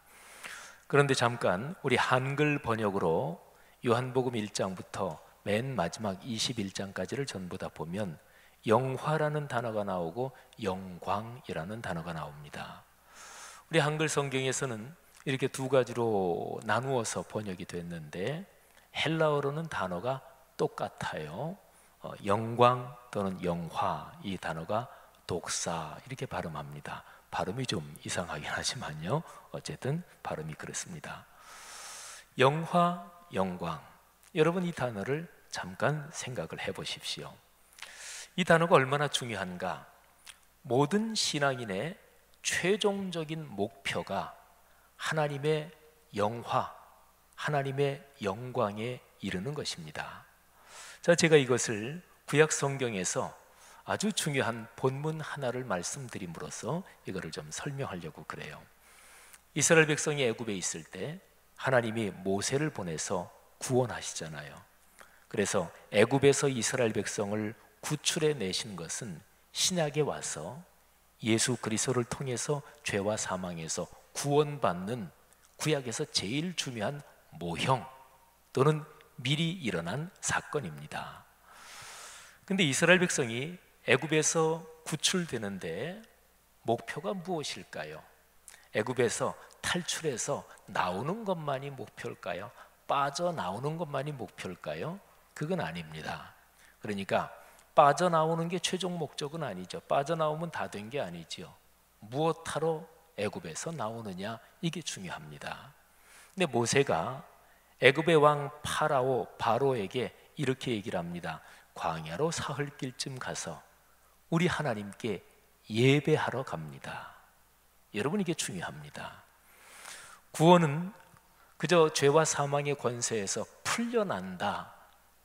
Speaker 1: 그런데 잠깐 우리 한글 번역으로 요한복음 1장부터 맨 마지막 21장까지를 전부 다 보면 영화라는 단어가 나오고 영광이라는 단어가 나옵니다. 우리 한글 성경에서는 이렇게 두 가지로 나누어서 번역이 됐는데 헬라어로는 단어가 똑같아요. 영광 또는 영화, 이 단어가 독사 이렇게 발음합니다. 발음이 좀 이상하긴 하지만요, 어쨌든 발음이 그렇습니다. 영화, 영광, 여러분 이 단어를 잠깐 생각을 해보십시오. 이 단어가 얼마나 중요한가. 모든 신앙인의 최종적인 목표가 하나님의 영화, 하나님의 영광에 이르는 것입니다. 자, 제가 이것을 구약 성경에서 아주 중요한 본문 하나를 말씀드림으로써 이거를 좀 설명하려고 그래요. 이스라엘 백성이 애굽에 있을 때 하나님이 모세를 보내서 구원하시잖아요. 그래서 애굽에서 이스라엘 백성을 구출해 내신 것은 신약에 와서 예수 그리스도를 통해서 죄와 사망에서 구원받는 구약에서 제일 중요한 모형 또는 미리 일어난 사건입니다. 근데 이스라엘 백성이 애굽에서 구출되는데 목표가 무엇일까요? 애굽에서 탈출해서 나오는 것만이 목표일까요? 빠져나오는 것만이 목표일까요? 그건 아닙니다. 그러니까 빠져나오는 게 최종 목적은 아니죠. 빠져나오면 다 된 게 아니죠. 무엇하러 애굽에서 나오느냐, 이게 중요합니다. 근데 모세가 애굽의 왕 바로에게 이렇게 얘기를 합니다. 광야로 사흘길쯤 가서 우리 하나님께 예배하러 갑니다. 여러분, 이게 중요합니다. 구원은 그저 죄와 사망의 권세에서 풀려난다,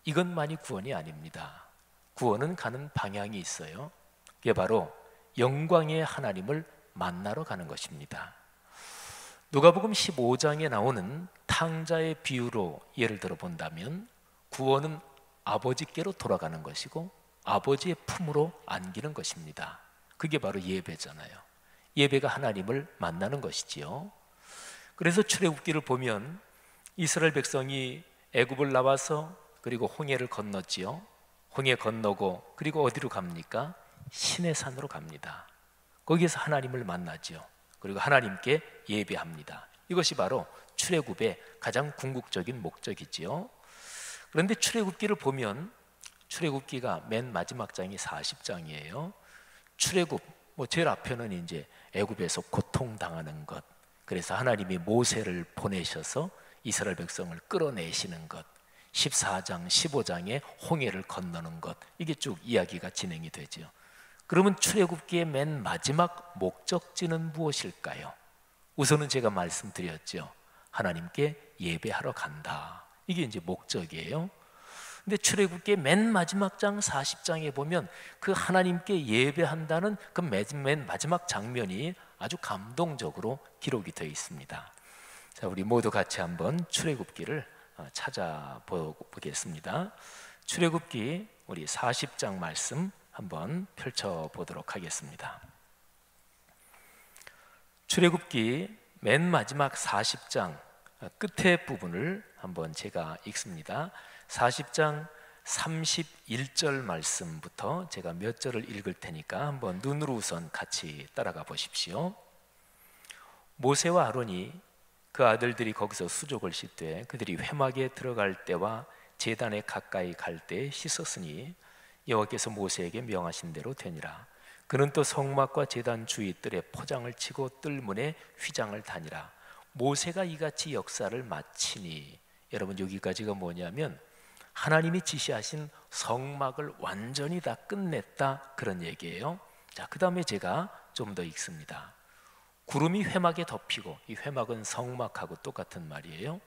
Speaker 1: 이것만이 구원이 아닙니다. 구원은 가는 방향이 있어요. 그게 바로 영광의 하나님을 만나러 가는 것입니다. 누가복음 15장에 나오는 탕자의 비유로 예를 들어 본다면 구원은 아버지께로 돌아가는 것이고 아버지의 품으로 안기는 것입니다. 그게 바로 예배잖아요. 예배가 하나님을 만나는 것이지요. 그래서 출애굽기를 보면 이스라엘 백성이 애굽을 나와서 그리고 홍해를 건넜지요. 홍해 건너고 그리고 어디로 갑니까? 시내산으로 갑니다. 거기에서 하나님을 만나죠. 그리고 하나님께 예배합니다. 이것이 바로 출애굽의 가장 궁극적인 목적이지요. 그런데 출애굽기를 보면 출애굽기가 맨 마지막 장이 40장이에요. 출애굽, 제일 앞에는 이제 애굽에서 고통당하는 것, 그래서 하나님이 모세를 보내셔서 이스라엘 백성을 끌어내시는 것, 14장, 15장에 홍해를 건너는 것, 이게 쭉 이야기가 진행이 되죠. 그러면 출애굽기의 맨 마지막 목적지는 무엇일까요? 우선은 제가 말씀드렸죠. 하나님께 예배하러 간다. 이게 이제 목적이에요. 근데 출애굽기의 맨 마지막 장 40장에 보면 그 하나님께 예배한다는 그 맨 마지막 장면이 아주 감동적으로 기록이 되어 있습니다. 자, 우리 모두 같이 한번 출애굽기를 찾아보겠습니다. 출애굽기 우리 40장 말씀 한번 펼쳐보도록 하겠습니다. 출애굽기 맨 마지막 40장 끝에 부분을 한번 제가 읽습니다. 40장 31절 말씀부터 제가 몇 절을 읽을 테니까 한번 눈으로 우선 같이 따라가 보십시오. 모세와 아론이 그 아들들이 거기서 수족을 씻되 그들이 회막에 들어갈 때와 제단에 가까이 갈 때 씻었으니 여호와께서 모세에게 명하신 대로 되니라. 그는 또 성막과 제단 주위 뜰에 포장을 치고 뜰문에 휘장을 다니라. 모세가 이같이 역사를 마치니, 여러분 여기까지가 뭐냐면 하나님이 지시하신 성막을 완전히 다 끝냈다, 그런 얘기예요. 자, 그 다음에 제가 좀 더 읽습니다. 구름이 회막에 덮이고, 이 회막은 성막하고 똑같은 말이에요.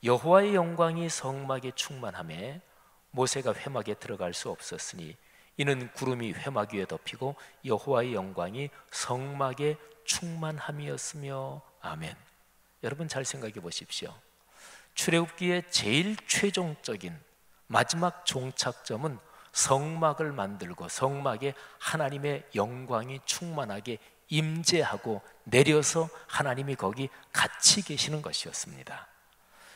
Speaker 1: 여호와의 영광이 성막에 충만하며 모세가 회막에 들어갈 수 없었으니 이는 구름이 회막 위에 덮이고 여호와의 영광이 성막에 충만함이었으며. 아멘. 여러분 잘 생각해 보십시오. 출애굽기의 제일 최종적인 마지막 종착점은 성막을 만들고 성막에 하나님의 영광이 충만하게 임재하고 내려서 하나님이 거기 같이 계시는 것이었습니다.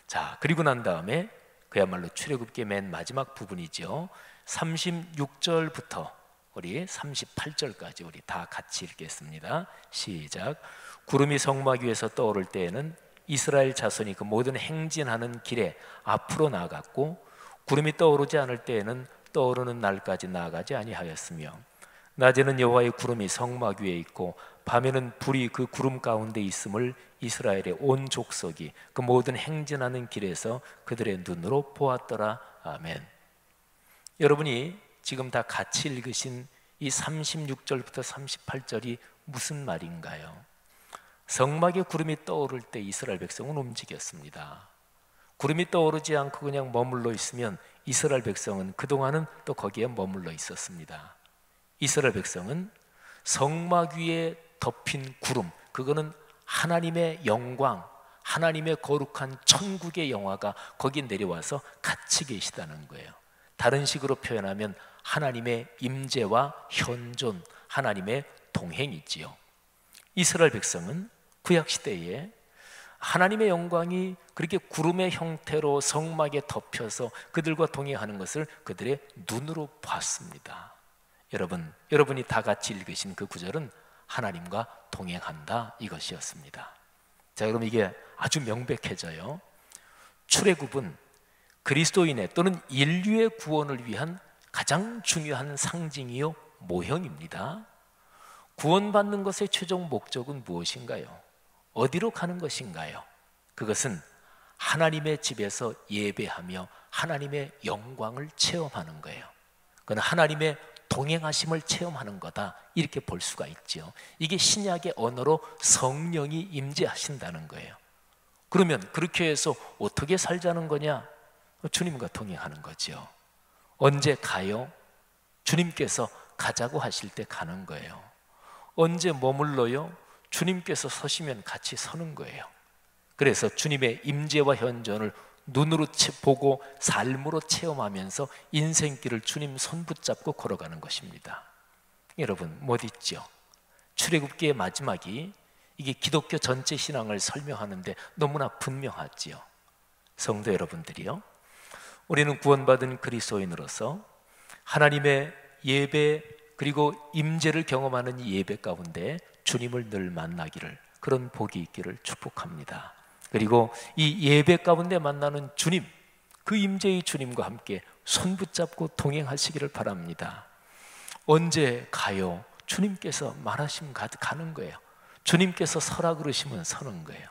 Speaker 1: 자, 그리고 난 다음에 그야말로 출애굽기의 맨 마지막 부분이죠. 36절부터 우리 38절까지 우리 다 같이 읽겠습니다. 시작. 구름이 성막 위에서 떠오를 때에는 이스라엘 자손이 그 모든 행진하는 길에 앞으로 나아갔고, 구름이 떠오르지 않을 때에는 떠오르는 날까지 나아가지 아니하였으며, 낮에는 여호와의 구름이 성막 위에 있고 밤에는 불이 그 구름 가운데 있음을 이스라엘의 온 족속이 그 모든 행진하는 길에서 그들의 눈으로 보았더라. 아멘. 여러분이 지금 다 같이 읽으신 이 36절부터 38절이 무슨 말인가요? 성막에 구름이 떠오를 때 이스라엘 백성은 움직였습니다. 구름이 떠오르지 않고 그냥 머물러 있으면 이스라엘 백성은 그동안은 또 거기에 머물러 있었습니다. 이스라엘 백성은 성막 위에 덮인 구름, 그거는 하나님의 영광, 하나님의 거룩한 천국의 영화가 거기 내려와서 같이 계시다는 거예요. 다른 식으로 표현하면 하나님의 임재와 현존, 하나님의 동행이지요. 이스라엘 백성은 구약시대에 하나님의 영광이 그렇게 구름의 형태로 성막에 덮여서 그들과 동행하는 것을 그들의 눈으로 봤습니다. 여러분이 다 같이 읽으신 그 구절은 하나님과 동행한다 이것이었습니다. 자, 그럼 이게 아주 명백해져요. 출애굽은 그리스도인의 또는 인류의 구원을 위한 가장 중요한 상징이요 모형입니다. 구원받는 것의 최종 목적은 무엇인가요? 어디로 가는 것인가요? 그것은 하나님의 집에서 예배하며 하나님의 영광을 체험하는 거예요. 그건 하나님의 동행하심을 체험하는 거다 이렇게 볼 수가 있죠. 이게 신약의 언어로 성령이 임재하신다는 거예요. 그러면 그렇게 해서 어떻게 살자는 거냐? 주님과 동행하는 거죠. 언제 가요? 주님께서 가자고 하실 때 가는 거예요. 언제 머물러요? 주님께서 서시면 같이 서는 거예요. 그래서 주님의 임재와 현존을 눈으로 보고 삶으로 체험하면서 인생길을 주님 손 붙잡고 걸어가는 것입니다. 여러분 못 잊죠? 출애굽기의 마지막이 이게 기독교 전체 신앙을 설명하는데 너무나 분명하지요. 성도 여러분들이요, 우리는 구원받은 그리스도인으로서 하나님의 예배 그리고 임재를 경험하는 이 예배 가운데 주님을 늘 만나기를, 그런 복이 있기를 축복합니다. 그리고 이 예배 가운데 만나는 주님, 그 임재의 주님과 함께 손 붙잡고 동행하시기를 바랍니다. 언제 가요? 주님께서 말하시면 가는 거예요. 주님께서 서라 그러시면 서는 거예요.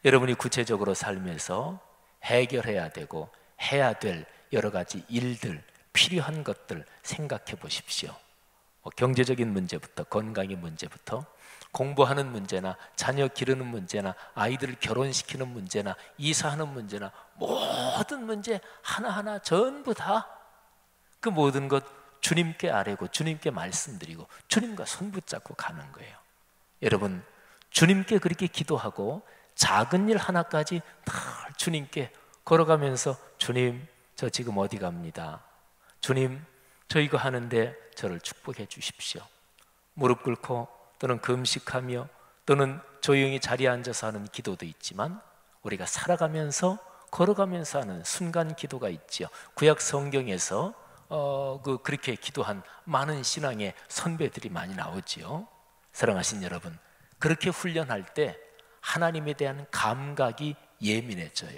Speaker 1: 여러분이 구체적으로 삶에서 해결해야 되고 해야 될 여러 가지 일들, 필요한 것들 생각해 보십시오. 경제적인 문제부터 건강의 문제부터 공부하는 문제나 자녀 기르는 문제나 아이들을 결혼시키는 문제나 이사하는 문제나 모든 문제 하나하나 전부 다 그 모든 것 주님께 아뢰고 주님께 말씀드리고 주님과 손 붙잡고 가는 거예요. 여러분 주님께 그렇게 기도하고 작은 일 하나까지 다 주님께 걸어가면서 주님 저 지금 어디 갑니다. 주님 저 이거 하는데 저를 축복해 주십시오. 무릎 꿇고 또는 금식하며 또는 조용히 자리에 앉아서 하는 기도도 있지만 우리가 살아가면서 걸어가면서 하는 순간 기도가 있지요. 구약 성경에서 그렇게 기도한 많은 신앙의 선배들이 많이 나오지요. 사랑하신 여러분, 그렇게 훈련할 때 하나님에 대한 감각이 예민해져요.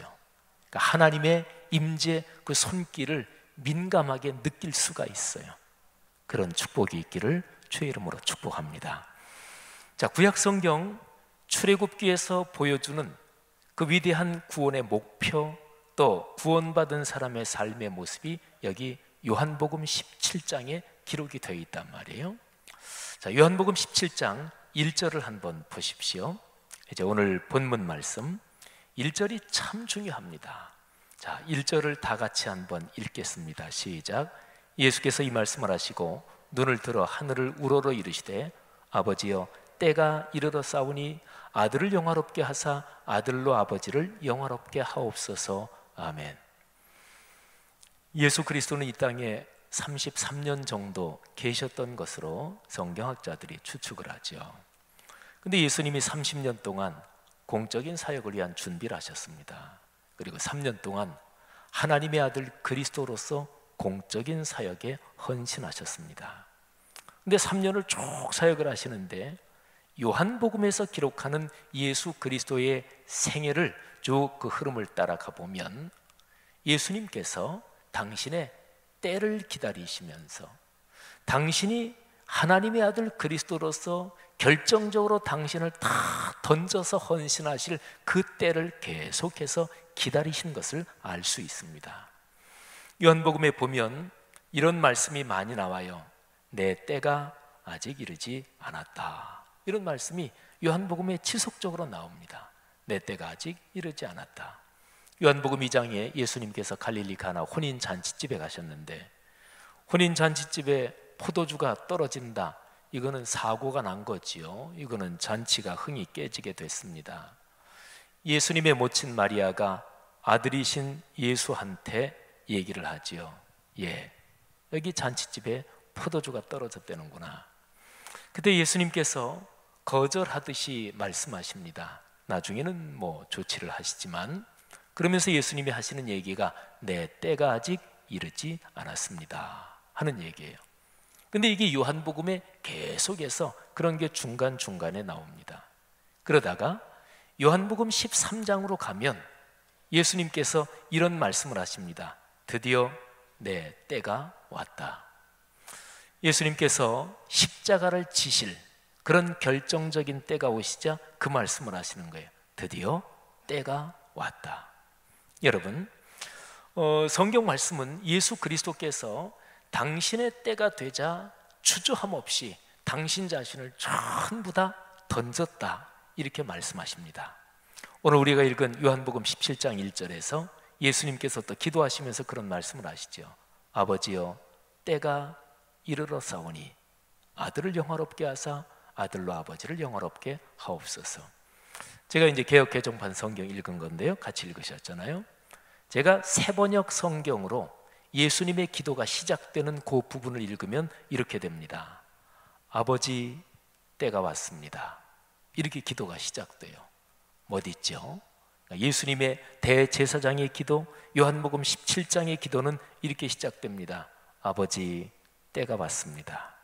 Speaker 1: 그러니까 하나님의 임재 그 손길을 민감하게 느낄 수가 있어요. 그런 축복이 있기를 주의 이름으로 축복합니다. 자, 구약 성경 출애굽기에서 보여주는 그 위대한 구원의 목표, 또 구원받은 사람의 삶의 모습이 여기 요한복음 17장에 기록이 되어 있단 말이에요. 자, 요한복음 17장 1절을 한번 보십시오. 이제 오늘 본문 말씀 1절이 참 중요합니다. 자, 1절을 다 같이 한번 읽겠습니다. 시작. 예수께서 이 말씀을 하시고 눈을 들어 하늘을 우러러 이르시되 아버지여 때가 이르러 싸우니 아들을 영화롭게 하사 아들로 아버지를 영화롭게 하옵소서. 아멘. 예수 그리스도는 이 땅에 33년 정도 계셨던 것으로 성경학자들이 추측을 하죠. 근데 예수님이 30년 동안 공적인 사역을 위한 준비를 하셨습니다. 그리고 3년 동안 하나님의 아들 그리스도로서 공적인 사역에 헌신하셨습니다. 근데 3년을 쭉 사역을 하시는데 요한복음에서 기록하는 예수 그리스도의 생애를 쭉 그 흐름을 따라가 보면 예수님께서 당신의 때를 기다리시면서 당신이 하나님의 아들 그리스도로서 결정적으로 당신을 다 던져서 헌신하실 그 때를 계속해서 기다리신 것을 알 수 있습니다. 요한복음에 보면 이런 말씀이 많이 나와요. 내 때가 아직 이르지 않았다. 이런 말씀이 요한복음에 지속적으로 나옵니다. 내 때가 아직 이르지 않았다. 요한복음 2장에 예수님께서 갈릴리 가나 혼인잔치집에 가셨는데 혼인잔치집에 포도주가 떨어진다. 이거는 사고가 난 거지요. 이거는 잔치가 흥이 깨지게 됐습니다. 예수님의 모친 마리아가 아들이신 예수한테 얘기를 하지요. 예, 여기 잔치집에 포도주가 떨어졌다는구나. 그때 예수님께서 거절하듯이 말씀하십니다. 나중에는 뭐 조치를 하시지만 그러면서 예수님이 하시는 얘기가 내 때가 아직 이르지 않았습니다 하는 얘기예요. 근데 이게 요한복음에 계속해서 그런 게 중간중간에 나옵니다. 그러다가 요한복음 13장으로 가면 예수님께서 이런 말씀을 하십니다. 드디어 내 때가 왔다. 예수님께서 십자가를 지실 그런 결정적인 때가 오시자 그 말씀을 하시는 거예요. 드디어 때가 왔다. 여러분, 성경 말씀은 예수 그리스도께서 당신의 때가 되자 주저함 없이 당신 자신을 전부 다 던졌다 이렇게 말씀하십니다. 오늘 우리가 읽은 요한복음 17장 1절에서 예수님께서 또 기도하시면서 그런 말씀을 하시죠. 아버지여 때가 이르러사오니 아들을 영화롭게 하사 아들로 아버지를 영화롭게 하옵소서. 제가 이제 개역 개정판 성경 읽은 건데요, 같이 읽으셨잖아요. 제가 세번역 성경으로 예수님의 기도가 시작되는 그 부분을 읽으면 이렇게 됩니다. 아버지 때가 왔습니다. 이렇게 기도가 시작돼요. 어디 있죠? 예수님의 대제사장의 기도, 요한복음 17장의 기도는 이렇게 시작됩니다. 아버지 때가 왔습니다.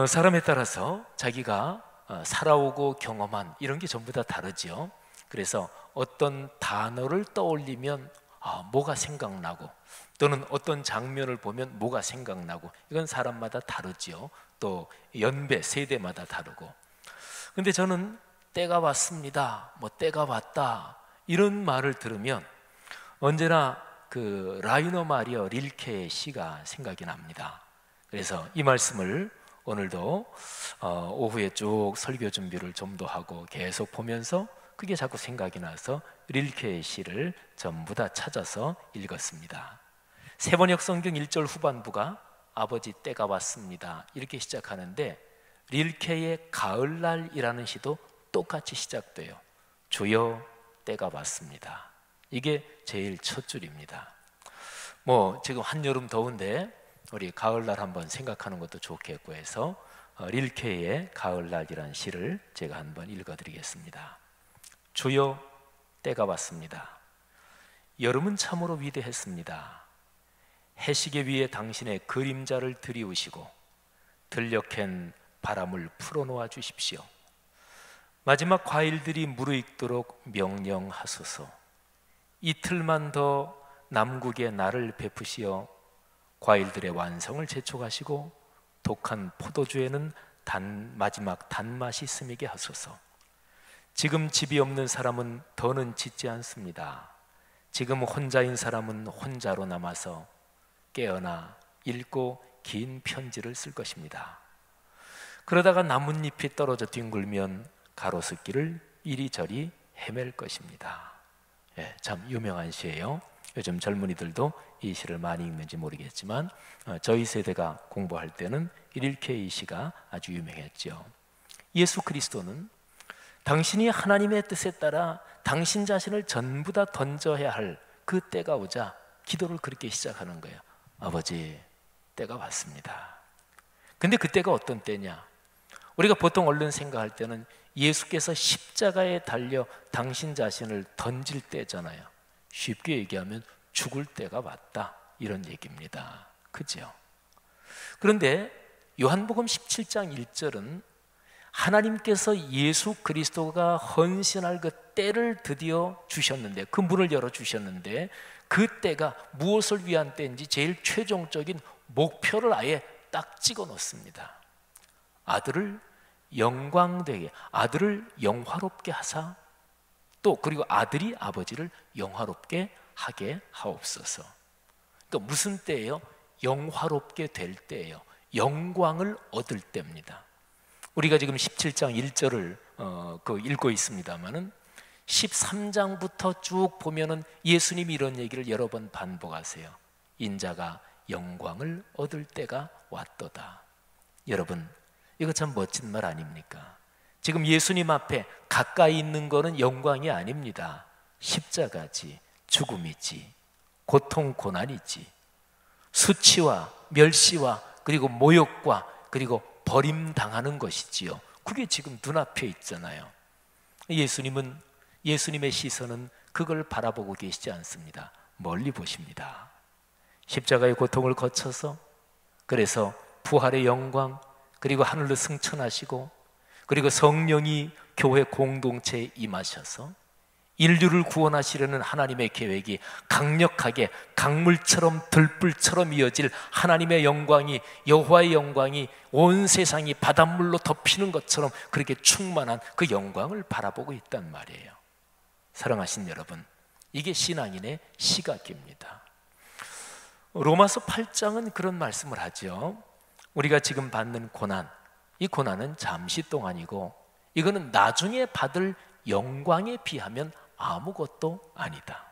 Speaker 1: 사람에 따라서 자기가 살아오고 경험한 이런 게 전부 다 다르죠. 그래서 어떤 단어를 떠올리면 뭐가 생각나고 또는 어떤 장면을 보면 뭐가 생각나고 이건 사람마다 다르죠. 또 연배, 세대마다 다르고. 근데 저는 때가 왔습니다, 뭐 때가 왔다 이런 말을 들으면 언제나 그 라이너 마리아 릴케의 시가 생각이 납니다. 그래서 이 말씀을 오늘도 오후에 쭉 설교 준비를 좀 더 하고 계속 보면서 그게 자꾸 생각이 나서 릴케의 시를 전부 다 찾아서 읽었습니다. 세번역 성경 1절 후반부가 아버지 때가 왔습니다 이렇게 시작하는데 릴케의 가을날이라는 시도 똑같이 시작돼요. 주여 때가 왔습니다. 이게 제일 첫 줄입니다. 뭐 지금 한여름 더운데 우리 가을날 한번 생각하는 것도 좋겠고 해서 릴케의 가을날이라는 시를 제가 한번 읽어드리겠습니다. 주여 때가 왔습니다. 여름은 참으로 위대했습니다. 해시계 위에 당신의 그림자를 들이우시고 들녘엔 바람을 풀어놓아 주십시오. 마지막 과일들이 무르익도록 명령하소서. 이틀만 더 남국에 나를 베푸시어 과일들의 완성을 재촉하시고 독한 포도주에는 마지막 단맛이 스미게 하소서. 지금 집이 없는 사람은 더는 짓지 않습니다. 지금 혼자인 사람은 혼자로 남아서 깨어나 읽고 긴 편지를 쓸 것입니다. 그러다가 나뭇잎이 떨어져 뒹굴면 가로수길을 이리저리 헤맬 것입니다. 예, 참 유명한 시예요. 요즘 젊은이들도 이 시를 많이 읽는지 모르겠지만 저희 세대가 공부할 때는 릴케 이 시가 아주 유명했죠. 예수 그리스도는 당신이 하나님의 뜻에 따라 당신 자신을 전부 다 던져야 할 그 때가 오자 기도를 그렇게 시작하는 거예요. 아버지 때가 왔습니다. 근데 그 때가 어떤 때냐? 우리가 보통 얼른 생각할 때는 예수께서 십자가에 달려 당신 자신을 던질 때잖아요. 쉽게 얘기하면 죽을 때가 왔다, 이런 얘기입니다. 그죠? 그런데 요한복음 17장 1절은 하나님께서 예수 그리스도가 헌신할 그 때를 드디어 주셨는데, 그 문을 열어주셨는데, 그 때가 무엇을 위한 때인지 제일 최종적인 목표를 아예 딱 찍어 놓습니다. 아들을 영광되게, 아들을 영화롭게 하사, 또 그리고 아들이 아버지를 영화롭게 하게 하옵소서. 그러니까 무슨 때예요? 영화롭게 될 때예요. 영광을 얻을 때입니다. 우리가 지금 17장 1절을 읽고 있습니다만은 13장부터 쭉 보면은 예수님이 이런 얘기를 여러 번 반복하세요. 인자가 영광을 얻을 때가 왔도다. 여러분, 이거 참 멋진 말 아닙니까? 지금 예수님 앞에 가까이 있는 거는 영광이 아닙니다. 십자가지, 죽음이지, 고통, 고난이지, 수치와 멸시와 그리고 모욕과 그리고 버림당하는 것이지요. 그게 지금 눈앞에 있잖아요. 예수님의 시선은 그걸 바라보고 계시지 않습니다. 멀리 보십니다. 십자가의 고통을 거쳐서, 그래서 부활의 영광, 그리고 하늘로 승천하시고, 그리고 성령이 교회 공동체에 임하셔서 인류를 구원하시려는 하나님의 계획이 강력하게 강물처럼 들불처럼 이어질 하나님의 영광이, 여호와의 영광이 온 세상이 바닷물로 덮이는 것처럼 그렇게 충만한 그 영광을 바라보고 있단 말이에요. 사랑하신 여러분, 이게 신앙인의 시각입니다. 로마서 8장은 그런 말씀을 하죠. 우리가 지금 받는 고난, 이 고난은 잠시 동안이고 이거는 나중에 받을 영광에 비하면 아무것도 아니다.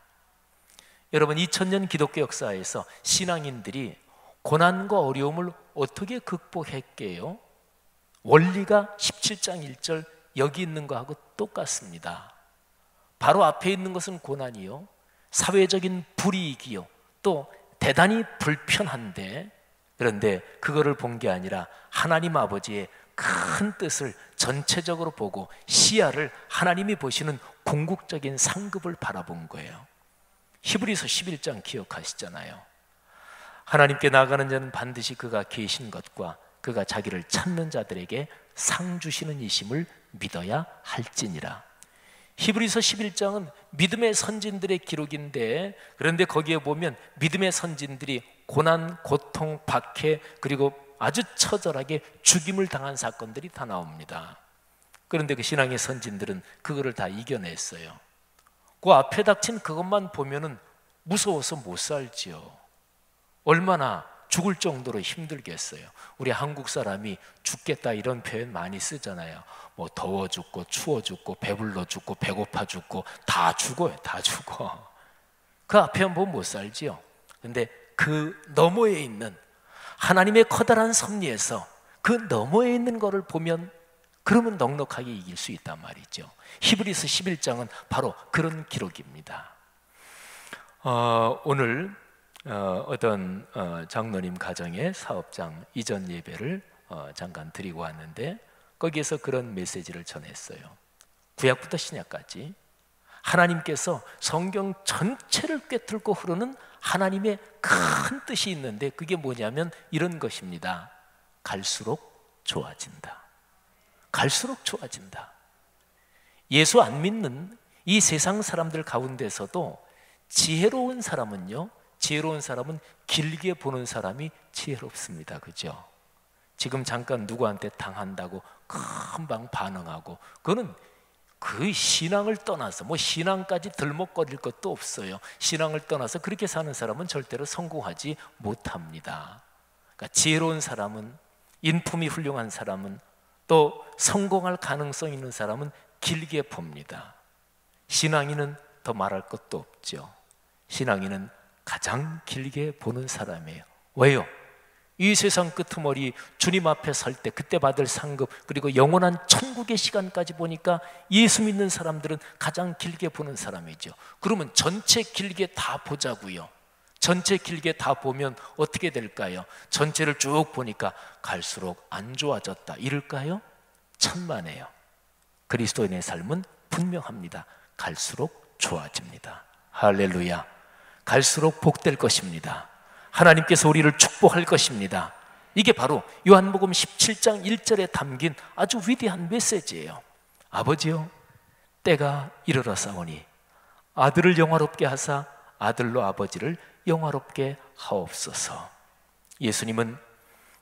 Speaker 1: 여러분, 2000년 기독교 역사에서 신앙인들이 고난과 어려움을 어떻게 극복했게요? 원리가 17장 1절 여기 있는 거하고 똑같습니다. 바로 앞에 있는 것은 고난이요, 사회적인 불이익이요, 또 대단히 불편한데, 그런데 그거를 본 게 아니라 하나님 아버지의 큰 뜻을 전체적으로 보고 시야를 하나님이 보시는 궁극적인 상급을 바라본 거예요. 히브리서 11장 기억하시잖아요. 하나님께 나아가는 자는 반드시 그가 계신 것과 그가 자기를 찾는 자들에게 상 주시는 이심을 믿어야 할지니라. 히브리서 11장은 믿음의 선진들의 기록인데, 그런데 거기에 보면 믿음의 선진들이 고난, 고통, 박해, 그리고 아주 처절하게 죽임을 당한 사건들이 다 나옵니다. 그런데 그 신앙의 선진들은 그거를 다 이겨냈어요. 그 앞에 닥친 그것만 보면은 무서워서 못 살지요. 얼마나 죽을 정도로 힘들겠어요. 우리 한국 사람이 죽겠다 이런 표현 많이 쓰잖아요. 뭐 더워 죽고 추워 죽고 배불러 죽고 배고파 죽고 다 죽어요. 다 죽어. 그 앞에 한번 못 살지요. 근데 그 너머에 있는 하나님의 커다란 섭리에서 그 너머에 있는 것을 보면, 그러면 넉넉하게 이길 수 있단 말이죠. 히브리서 11장은 바로 그런 기록입니다. 오늘 어떤 장로님 가정의 사업장 이전 예배를 잠깐 드리고 왔는데, 거기에서 그런 메시지를 전했어요. 구약부터 신약까지 하나님께서 성경 전체를 꿰뚫고 흐르는 하나님의 큰 뜻이 있는데, 그게 뭐냐면 이런 것입니다. 갈수록 좋아진다. 갈수록 좋아진다. 예수 안 믿는 이 세상 사람들 가운데서도 지혜로운 사람은요, 지혜로운 사람은 길게 보는 사람이 지혜롭습니다. 그죠? 지금 잠깐 누구한테 당한다고 금방 반응하고, 그거는 그 신앙을 떠나서, 뭐 신앙까지 들먹거릴 것도 없어요. 신앙을 떠나서 그렇게 사는 사람은 절대로 성공하지 못합니다. 그러니까 지혜로운 사람은, 인품이 훌륭한 사람은, 또 성공할 가능성 있는 사람은 길게 봅니다. 신앙인은 더 말할 것도 없죠. 신앙인은 가장 길게 보는 사람이에요. 왜요? 이 세상 끄트머리 주님 앞에 설 때 그때 받을 상급, 그리고 영원한 천국의 시간까지 보니까 예수 믿는 사람들은 가장 길게 보는 사람이죠. 그러면 전체 길게 다 보자고요. 전체 길게 다 보면 어떻게 될까요? 전체를 쭉 보니까 갈수록 안 좋아졌다 이럴까요? 천만에요. 그리스도인의 삶은 분명합니다. 갈수록 좋아집니다. 할렐루야. 갈수록 복될 것입니다. 하나님께서 우리를 축복할 것입니다. 이게 바로 요한복음 17장 1절에 담긴 아주 위대한 메시지예요. 아버지여, 때가 이르렀사오니 아들을 영화롭게 하사 아들로 아버지를 영화롭게 하옵소서. 예수님은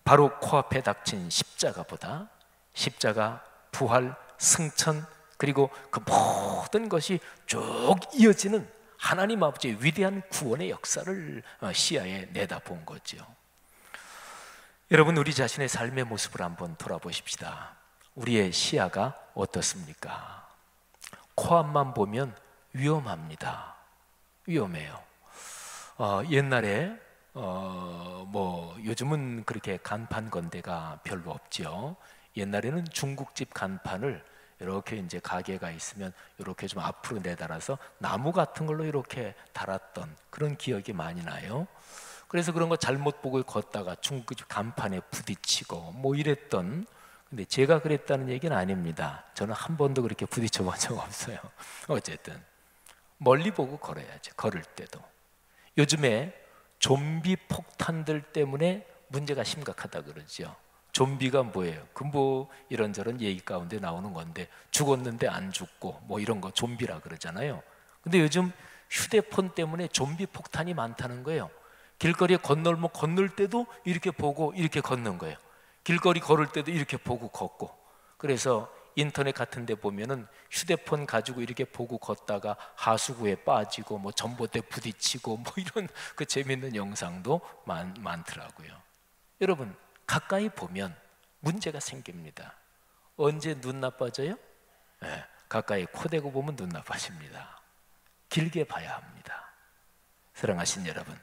Speaker 1: 바로 코앞에 닥친 십자가보다 십자가, 부활, 승천, 그리고 그 모든 것이 쭉 이어지는 하나님 아버지의 위대한 구원의 역사를 시야에 내다본 거죠. 여러분, 우리 자신의 삶의 모습을 한번 돌아보십시다. 우리의 시야가 어떻습니까? 코앞만 보면 위험합니다. 위험해요. 옛날에 요즘은 그렇게 간판 건대가 별로 없죠. 옛날에는 중국집 간판을 이렇게 이제 가게가 있으면 이렇게 좀 앞으로 내달아서 나무 같은 걸로 이렇게 달았던 그런 기억이 많이 나요. 그래서 그런 거 잘못 보고 걷다가 중국집 간판에 부딪히고 뭐 이랬던, 근데 제가 그랬다는 얘기는 아닙니다. 저는 한 번도 그렇게 부딪혀 본 적 없어요. 어쨌든 멀리 보고 걸어야죠. 걸을 때도. 요즘에 좀비 폭탄들 때문에 문제가 심각하다 그러죠. 좀비가 뭐예요? 그 뭐 이런저런 얘기 가운데 나오는 건데, 죽었는데 안 죽고 뭐 이런 거 좀비라 그러잖아요. 근데 요즘 휴대폰 때문에 좀비 폭탄이 많다는 거예요. 길거리에 건널 때도 이렇게 보고 이렇게 걷는 거예요. 길거리 걸을 때도 이렇게 보고 걷고. 그래서 인터넷 같은 데 보면은 휴대폰 가지고 이렇게 보고 걷다가 하수구에 빠지고 뭐 전봇대 부딪히고 뭐 이런 그 재밌는 영상도 많더라고요. 여러분, 가까이 보면 문제가 생깁니다. 언제 눈 나빠져요? 네, 가까이 코 대고 보면 눈 나빠집니다. 길게 봐야 합니다. 사랑하신 여러분,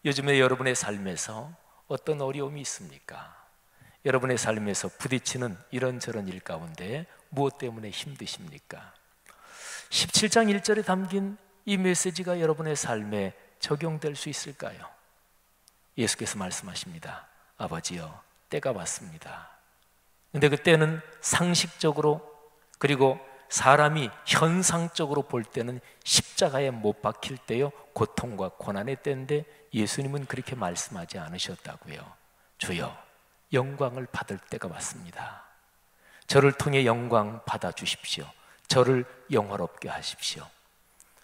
Speaker 1: 요즘에 여러분의 삶에서 어떤 어려움이 있습니까? 여러분의 삶에서 부딪히는 이런저런 일 가운데 무엇 때문에 힘드십니까? 17장 1절에 담긴 이 메시지가 여러분의 삶에 적용될 수 있을까요? 예수께서 말씀하십니다. 아버지여, 때가 왔습니다. 근데 그때는 상식적으로, 그리고 사람이 현상적으로 볼 때는 십자가에 못 박힐 때요, 고통과 고난의 때인데 예수님은 그렇게 말씀하지 않으셨다고요. 주여, 영광을 받을 때가 왔습니다. 저를 통해 영광 받아주십시오. 저를 영화롭게 하십시오.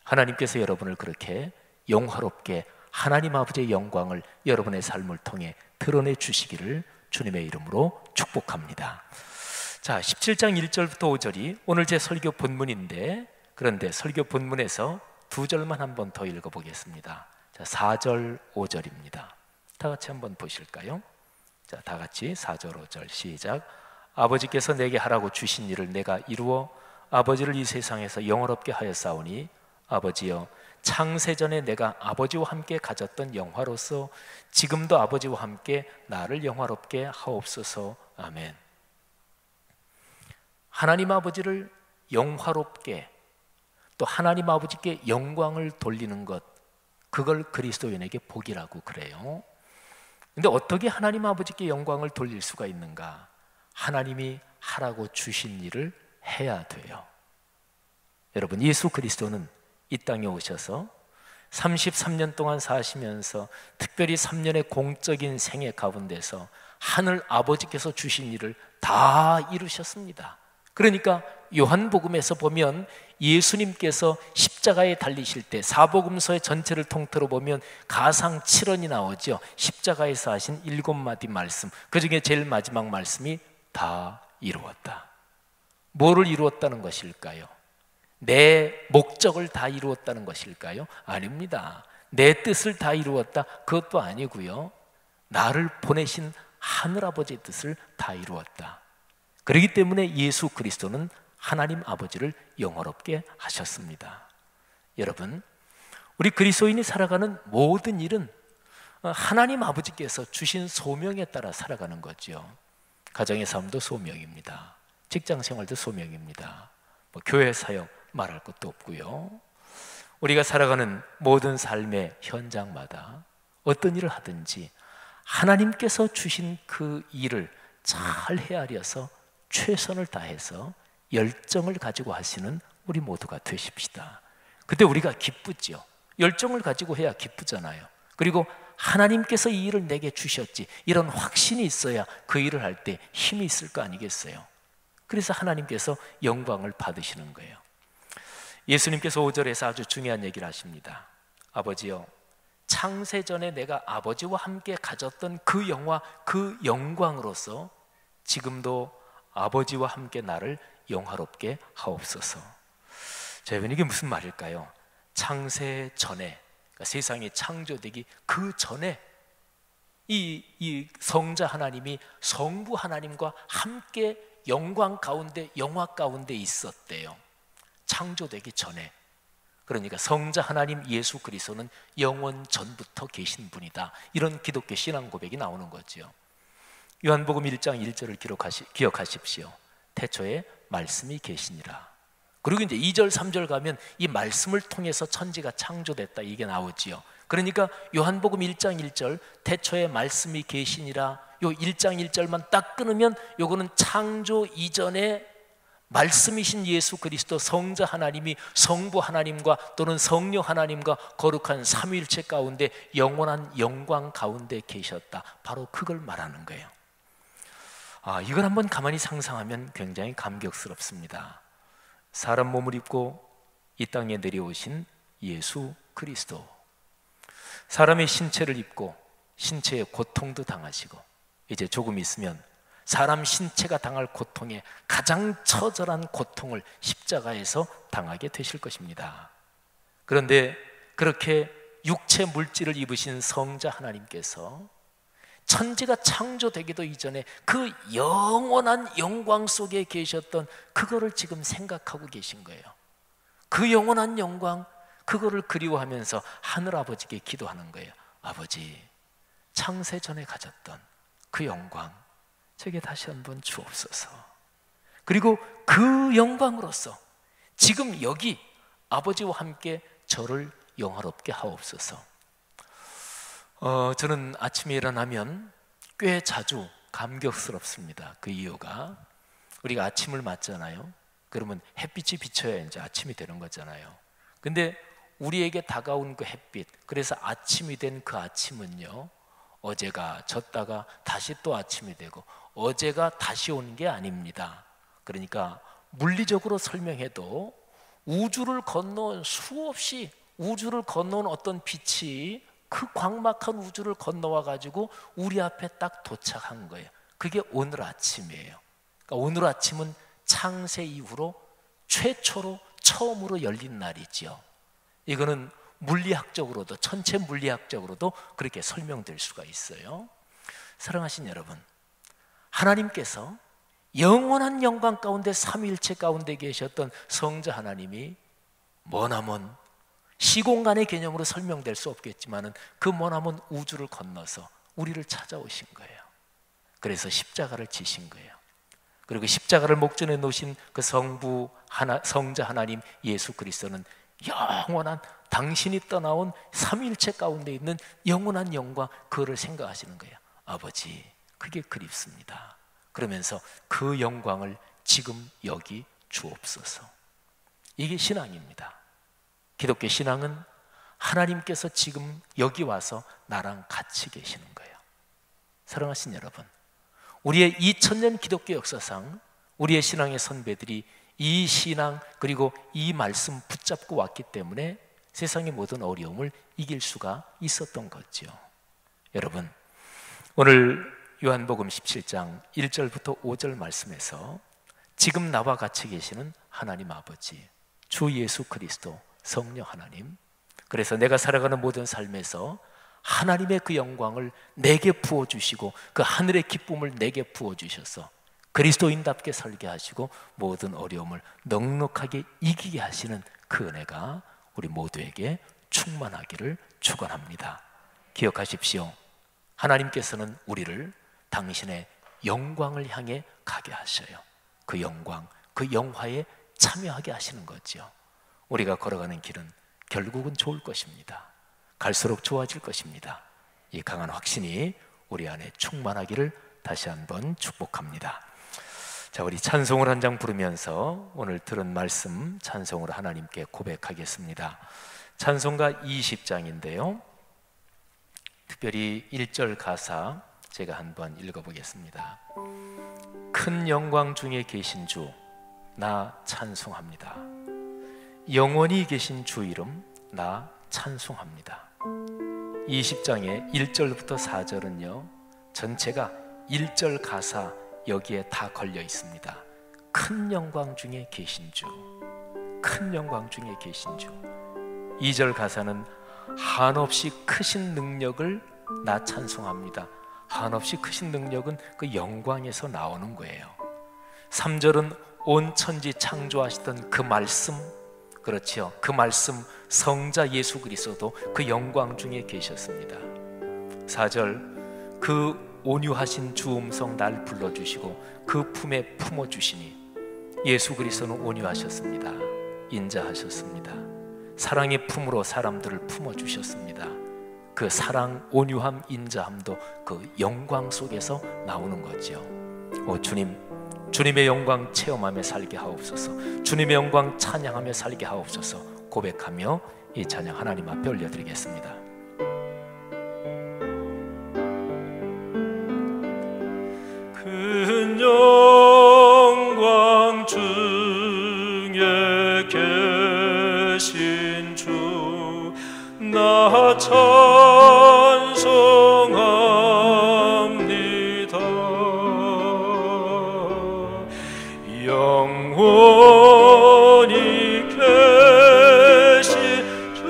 Speaker 1: 하나님께서 여러분을 그렇게 영화롭게 하나님 아버지의 영광을 여러분의 삶을 통해 드러내 주시기를 주님의 이름으로 축복합니다. 자, 17장 1절부터 5절이 오늘 제 설교 본문인데, 그런데 설교 본문에서 두 절만 한번 더 읽어보겠습니다. 자, 4절 5절입니다. 다 같이 한번 보실까요? 자, 다 같이 4절 5절 시작. 아버지께서 내게 하라고 주신 일을 내가 이루어 아버지를 이 세상에서 영화롭게 하였사오니 아버지여, 창세전에 내가 아버지와 함께 가졌던 영화로서 지금도 아버지와 함께 나를 영화롭게 하옵소서. 아멘. 하나님 아버지를 영화롭게, 또 하나님 아버지께 영광을 돌리는 것, 그걸 그리스도인에게 복이라고 그래요. 근데 어떻게 하나님 아버지께 영광을 돌릴 수가 있는가? 하나님이 하라고 주신 일을 해야 돼요. 여러분, 예수 그리스도는 이 땅에 오셔서 33년 동안 사시면서 특별히 3년의 공적인 생애 가운데서 하늘 아버지께서 주신 일을 다 이루셨습니다. 그러니까 요한복음에서 보면 예수님께서 십자가에 달리실 때 사복음서의 전체를 통틀어 보면 가상 7원이 나오죠. 십자가에서 하신 7마디 말씀, 그 중에 제일 마지막 말씀이 다 이루었다. 뭐를 이루었다는 것일까요? 내 목적을 다 이루었다는 것일까요? 아닙니다. 내 뜻을 다 이루었다, 그것도 아니고요. 나를 보내신 하늘아버지의 뜻을 다 이루었다. 그렇기 때문에 예수 그리스도는 하나님 아버지를 영화롭게 하셨습니다. 여러분, 우리 그리스도인이 살아가는 모든 일은 하나님 아버지께서 주신 소명에 따라 살아가는 거죠. 가정의 삶도 소명입니다. 직장 생활도 소명입니다. 교회 사역 말할 것도 없고요. 우리가 살아가는 모든 삶의 현장마다 어떤 일을 하든지 하나님께서 주신 그 일을 잘 헤아려서 최선을 다해서 열정을 가지고 하시는 우리 모두가 되십시다. 그때 우리가 기쁘지요. 열정을 가지고 해야 기쁘잖아요. 그리고 하나님께서 이 일을 내게 주셨지, 이런 확신이 있어야 그 일을 할 때 힘이 있을 거 아니겠어요? 그래서 하나님께서 영광을 받으시는 거예요. 예수님께서 5절에서 아주 중요한 얘기를 하십니다. 아버지요, 창세전에 내가 아버지와 함께 가졌던 그 영화, 그 영광으로서 지금도 아버지와 함께 나를 영화롭게 하옵소서. 자, 여러분, 이게 무슨 말일까요? 창세전에, 그러니까 세상이 창조되기 그 전에 이 성자 하나님이 성부 하나님과 함께 영광 가운데, 영화 가운데 있었대요. 창조되기 전에. 그러니까 성자 하나님 예수 그리스도는 영원 전부터 계신 분이다. 이런 기독교 신앙 고백이 나오는 거죠. 요한복음 1장 1절을 기억하십시오. 태초에 말씀이 계시니라. 그리고 이제 2절 3절 가면 이 말씀을 통해서 천지가 창조됐다, 이게 나오지요. 그러니까 요한복음 1장 1절 태초에 말씀이 계시니라, 요 1장 1절만 딱 끊으면 요거는 창조 이전에 말씀이신 예수 그리스도 성자 하나님이 성부 하나님과 또는 성령 하나님과 거룩한 삼위일체 가운데 영원한 영광 가운데 계셨다. 바로 그걸 말하는 거예요. 이걸 한번 가만히 상상하면 굉장히 감격스럽습니다. 사람 몸을 입고 이 땅에 내려오신 예수 그리스도, 사람의 신체를 입고 신체의 고통도 당하시고 이제 조금 있으면 사람 신체가 당할 고통에 가장 처절한 고통을 십자가에서 당하게 되실 것입니다. 그런데 그렇게 육체 물질을 입으신 성자 하나님께서 천지가 창조되기도 이전에 그 영원한 영광 속에 계셨던 그거를 지금 생각하고 계신 거예요. 그 영원한 영광, 그거를 그리워하면서 하늘아버지께 기도하는 거예요. 아버지, 창세 전에 가졌던 그 영광 제게 다시 한번 주옵소서. 그리고 그 영광으로서 지금 여기 아버지와 함께 저를 영화롭게 하옵소서. 저는 아침에 일어나면 꽤 자주 감격스럽습니다. 그 이유가 우리가 아침을 맞잖아요. 그러면 햇빛이 비쳐야 이제 아침이 되는 거잖아요. 근데 우리에게 다가온 그 햇빛, 그래서 아침이 된 그 아침은요, 어제가 졌다가 다시 또 아침이 되고 어제가 다시 오는 게 아닙니다. 그러니까 물리적으로 설명해도 우주를 건너온, 수없이 우주를 건너온 어떤 빛이 그 광막한 우주를 건너와 가지고 우리 앞에 딱 도착한 거예요. 그게 오늘 아침이에요. 그러니까 오늘 아침은 창세 이후로 최초로 처음으로 열린 날이지요. 이거는 물리학적으로도, 천체 물리학적으로도 그렇게 설명될 수가 있어요. 사랑하신 여러분, 하나님께서 영원한 영광 가운데 삼위일체 가운데 계셨던 성자 하나님이 머나먼 시공간의 개념으로 설명될 수 없겠지만은 그 머나먼 우주를 건너서 우리를 찾아오신 거예요. 그래서 십자가를 지신 거예요. 그리고 십자가를 목전에 놓으신 그 성자 하나님 예수 그리스도는 영원한, 당신이 떠나온 삼위일체 가운데 있는 영원한 영광, 그거를 생각하시는 거예요. 아버지, 그게 그립습니다. 그러면서 그 영광을 지금 여기 주옵소서. 이게 신앙입니다. 기독교 신앙은 하나님께서 지금 여기 와서 나랑 같이 계시는 거예요. 사랑하신 여러분, 우리의 2000년 기독교 역사상 우리의 신앙의 선배들이 이 신앙 그리고 이 말씀 붙잡고 왔기 때문에 세상의 모든 어려움을 이길 수가 있었던 거죠. 여러분, 오늘 요한복음 17장 1절부터 5절 말씀에서 지금 나와 같이 계시는 하나님 아버지, 주 예수 그리스도, 성령 하나님, 그래서 내가 살아가는 모든 삶에서 하나님의 그 영광을 내게 부어주시고 그 하늘의 기쁨을 내게 부어주셔서 그리스도인답게 살게 하시고 모든 어려움을 넉넉하게 이기게 하시는 그 은혜가 우리 모두에게 충만하기를 축원합니다. 기억하십시오. 하나님께서는 우리를 당신의 영광을 향해 가게 하셔요. 그 영광, 그 영화에 참여하게 하시는 거죠. 우리가 걸어가는 길은 결국은 좋을 것입니다. 갈수록 좋아질 것입니다. 이 강한 확신이 우리 안에 충만하기를 다시 한번 축복합니다. 자, 우리 찬송을 한 장 부르면서 오늘 들은 말씀 찬송으로 하나님께 고백하겠습니다. 찬송가 20장인데요. 특별히 1절 가사 제가 한번 읽어보겠습니다. 큰 영광 중에 계신 주, 나 찬송합니다. 영원히 계신 주 이름, 나 찬송합니다. 20장의 1절부터 4절은요, 전체가 1절 가사 여기에 다 걸려 있습니다. 큰 영광 중에 계신 주, 큰 영광 중에 계신 주. 2절 가사는 한없이 크신 능력을 나 찬송합니다. 한없이 크신 능력은 그 영광에서 나오는 거예요. 3절은 온 천지 창조하시던 그 말씀, 그렇죠, 그 말씀 성자 예수 그리스도도 그 영광 중에 계셨습니다. 4절 그 온유하신 주 음성 날 불러주시고 그 품에 품어주시니 예수 그리스도는 온유하셨습니다. 인자하셨습니다. 사랑의 품으로 사람들을 품어주셨습니다. 그 사랑, 온유함, 인자함도 그 영광 속에서 나오는 거죠. 주님, 주님의 영광 체험하며 살게 하옵소서. 주님의 영광 찬양하며 살게 하옵소서. 고백하며 이 찬양 하나님 앞에 올려드리겠습니다. 큰 영광 중에 계신 주, 나 찬송합니다. 영원히 계신 주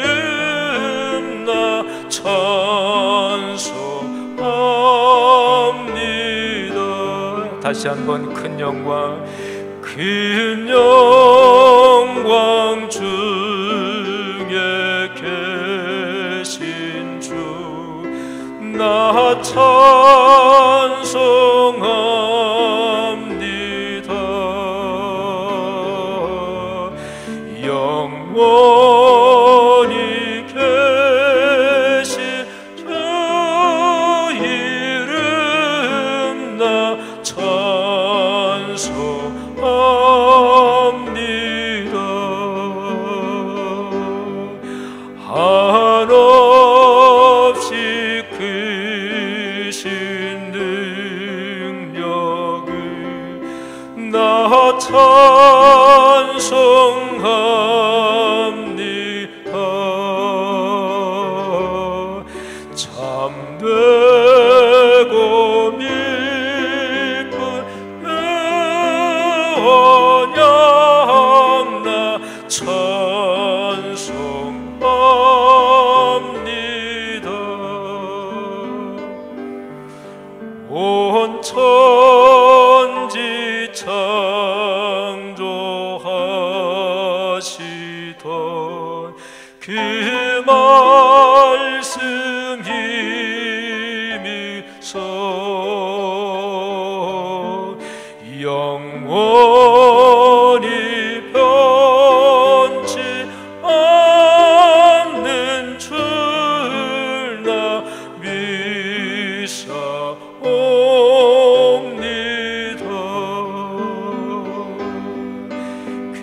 Speaker 1: 이름 나 찬송합니다. 다시 한번 큰 영광, 큰 영광 중에 계신 주, 나 찬송합니다. 영원히 계신 주 이름 나 찬송합니다. 한없이 크신 능력을 나 찬송합니다. 참되고 믿고 언약 나 찬송합니다. 온 천지 창조하시던 그 말씀 힘입서 영원히 변치 않는 줄 나 믿사옵니다. 그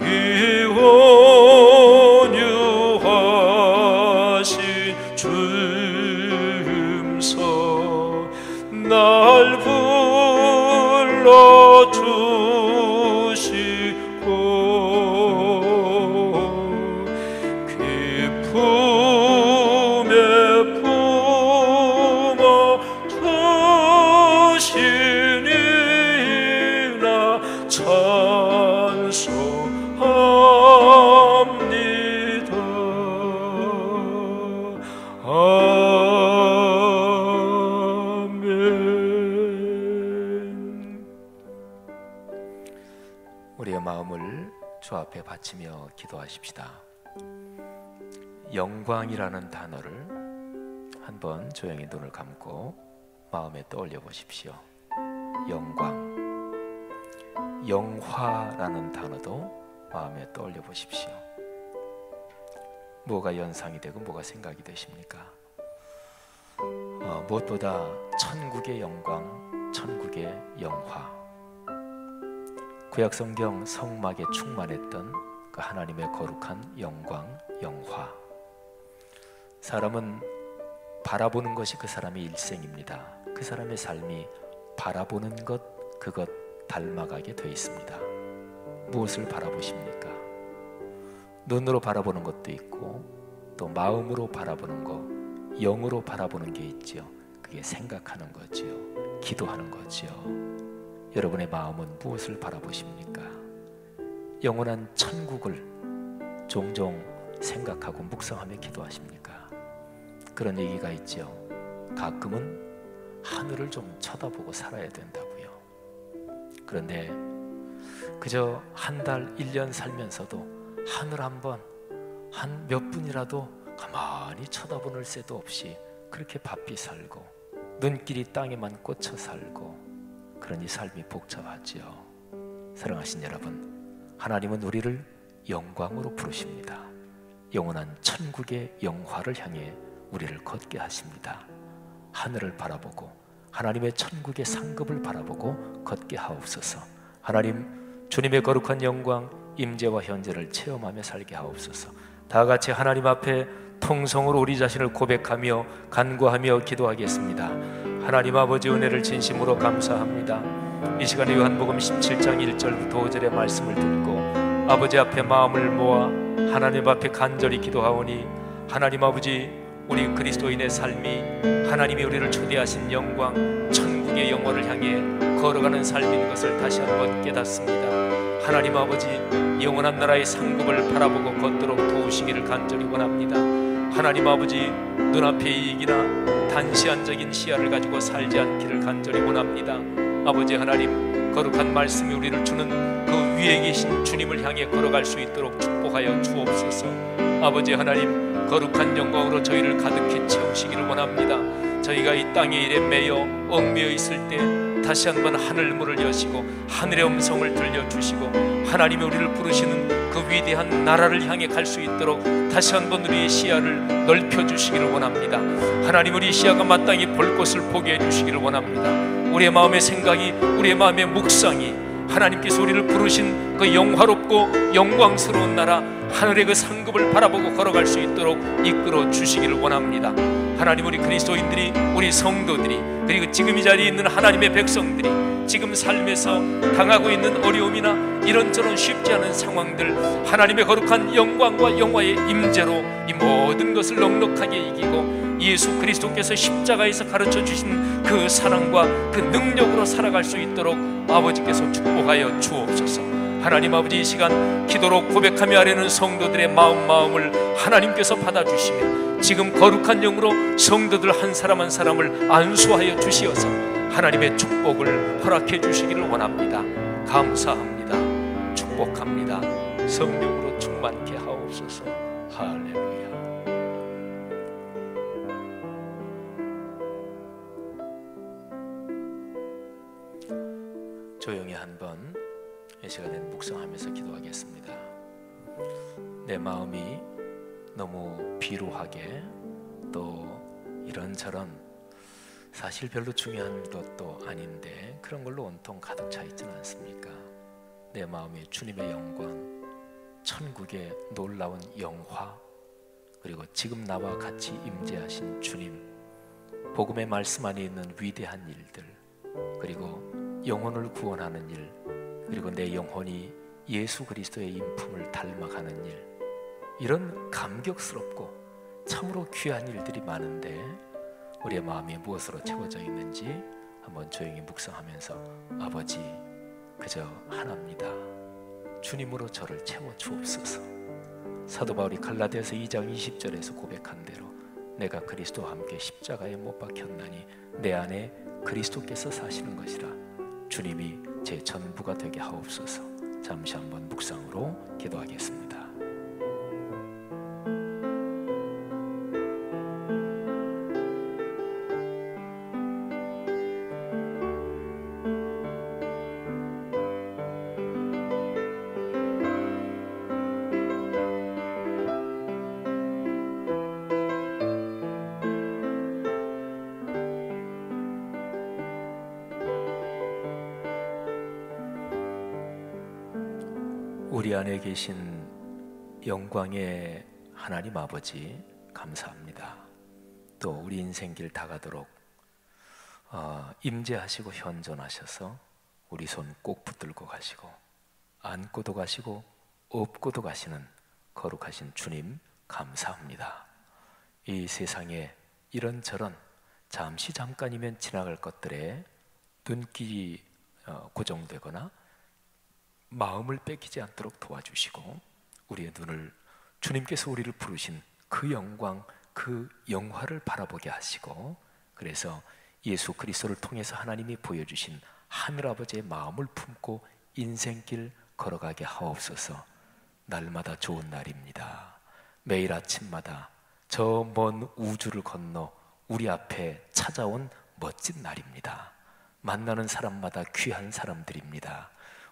Speaker 1: 온유하신 주 음성 날 불러주시고 그 품에 품어주시니 나 찬송합니다. 아멘. 우리의 마음을 주 앞에 바치며 기도하십시다. 영광이라는 단어를 한번 조용히 눈을 감고 마음에 떠올려 보십시오. 영광. 영화라는 단어도 마음에 떠올려 보십시오. 뭐가 연상이 되고 뭐가 생각이 되십니까? 무엇보다 천국의 영광, 천국의 영화. 구약성경 성막에 충만했던 그 하나님의 거룩한 영광, 영화. 사람은 바라보는 것이 그 사람의 일생입니다. 그 사람의 삶이 바라보는 것, 그것 닮아가게 돼 있습니다. 무엇을 바라보십니까? 눈으로 바라보는 것도 있고 또 마음으로 바라보는 것, 영으로 바라보는 게 있죠. 그게 생각하는 거지요. 기도하는 거지요. 여러분의 마음은 무엇을 바라보십니까? 영원한 천국을 종종 생각하고 묵상하며 기도하십니까? 그런 얘기가 있죠. 가끔은 하늘을 좀 쳐다보고 살아야 된다고요. 그런데 그저 한 달, 1년 살면서도 하늘 한번, 한 몇 분이라도 가만히 쳐다보는 새도 없이 그렇게 바삐 살고 눈길이 땅에만 꽂혀 살고, 그러니 삶이 복잡하지요. 사랑하신 여러분, 하나님은 우리를 영광으로 부르십니다. 영원한 천국의 영화를 향해 우리를 걷게 하십니다. 하늘을 바라보고 하나님의 천국의 상급을 바라보고 걷게 하옵소서. 하나님, 주님의 거룩한 영광, 임재와 현재를 체험하며 살게 하옵소서. 다 같이 하나님 앞에 통성으로 우리 자신을 고백하며 간구하며 기도하겠습니다. 하나님 아버지, 은혜를 진심으로 감사합니다. 이 시간에 요한복음 17장 1절부터 5절의 말씀을 듣고 아버지 앞에 마음을 모아 하나님 앞에 간절히 기도하오니, 하나님 아버지, 우리 그리스도인의 삶이 하나님이 우리를 초대하신 영광, 천국의 영화를 향해 걸어가는 삶인 것을 다시 한번 깨닫습니다. 하나님 아버지, 영원한 나라의 상급을 바라보고 걷도록 도우시기를 간절히 원합니다. 하나님 아버지, 눈앞의 이익이나 단시한적인 시야를 가지고 살지 않기를 간절히 원합니다. 아버지 하나님, 거룩한 말씀이 우리를 주는 그 위에 계신 주님을 향해 걸어갈 수 있도록 축복하여 주옵소서. 아버지 하나님, 거룩한 영광으로 저희를 가득히 채우시기를 원합니다. 저희가 이 땅의 일에 매여 얽매여 있을 때 다시 한번 하늘 문을 여시고 하늘의 음성을 들려주시고 하나님이 우리를 부르시는 그 위대한 나라를 향해 갈 수 있도록 다시 한번 우리의 시야를 넓혀주시기를 원합니다. 하나님, 우리 시야가 마땅히 볼 곳을 보게 해주시기를 원합니다. 우리의 마음의 생각이, 우리의 마음의 묵상이 하나님께서 우리를 부르신 그 영화롭고 영광스러운 나라, 하늘의 그 상급을 바라보고 걸어갈 수 있도록 이끌어 주시기를 원합니다. 하나님, 우리 그리스도인들이, 우리 성도들이, 그리고 지금 이 자리에 있는 하나님의 백성들이 지금 삶에서 당하고 있는 어려움이나 이런저런 쉽지 않은 상황들, 하나님의 거룩한 영광과 영화의 임재로 이 모든 것을 넉넉하게 이기고 예수 그리스도께서 십자가에서 가르쳐 주신 그 사랑과 그 능력으로 살아갈 수 있도록 아버지께서 축복하여 주옵소서. 하나님 아버지, 이 시간 기도로 고백하며 아뢰는 성도들의 마음을 하나님께서 받아주시며 지금 거룩한 영으로 성도들 한 사람 한 사람을 안수하여 주시어서 하나님의 축복을 허락해 주시기를 원합니다. 감사합니다. 축복합니다. 성령으로 충만케 하옵소서. 할렐루야. 조용히 한번 이 시간에 묵상하면서 기도하겠습니다. 내 마음이 너무 비루하게, 또 이런저런 사실 별로 중요한 것도 아닌데 그런 걸로 온통 가득 차 있지는 않습니까? 내 마음에 주님의 영광, 천국의 놀라운 영화, 그리고 지금 나와 같이 임재하신 주님, 복음의 말씀 안에 있는 위대한 일들, 그리고 영혼을 구원하는 일, 그리고 내 영혼이 예수 그리스도의 인품을 닮아가는 일, 이런 감격스럽고 참으로 귀한 일들이 많은데 우리의 마음이 무엇으로 채워져 있는지 한번 조용히 묵상하면서, 아버지, 그저 하나입니다. 주님으로 저를 채워 주옵소서. 사도 바울이 갈라디아서 2장 20절에서 고백한 대로 내가 그리스도와 함께 십자가에 못 박혔나니 내 안에 그리스도께서 사시는 것이라. 주님이 제 전부가 되게 하옵소서. 잠시 한번 묵상으로 기도하겠습니다. 우리 안에 계신 영광의 하나님 아버지 감사합니다. 또 우리 인생길 다가도록 임재하시고 현존하셔서 우리 손 꼭 붙들고 가시고 안고도 가시고 업고도 가시는 거룩하신 주님 감사합니다. 이 세상에 이런저런 잠시 잠깐이면 지나갈 것들에 눈길이 고정되거나 마음을 뺏기지 않도록 도와주시고 우리의 눈을 주님께서 우리를 부르신 그 영광, 그 영화를 바라보게 하시고 그래서 예수 그리스도를 통해서 하나님이 보여주신 하늘아버지의 마음을 품고 인생길 걸어가게 하옵소서. 날마다 좋은 날입니다. 매일 아침마다 저 먼 우주를 건너 우리 앞에 찾아온 멋진 날입니다. 만나는 사람마다 귀한 사람들입니다.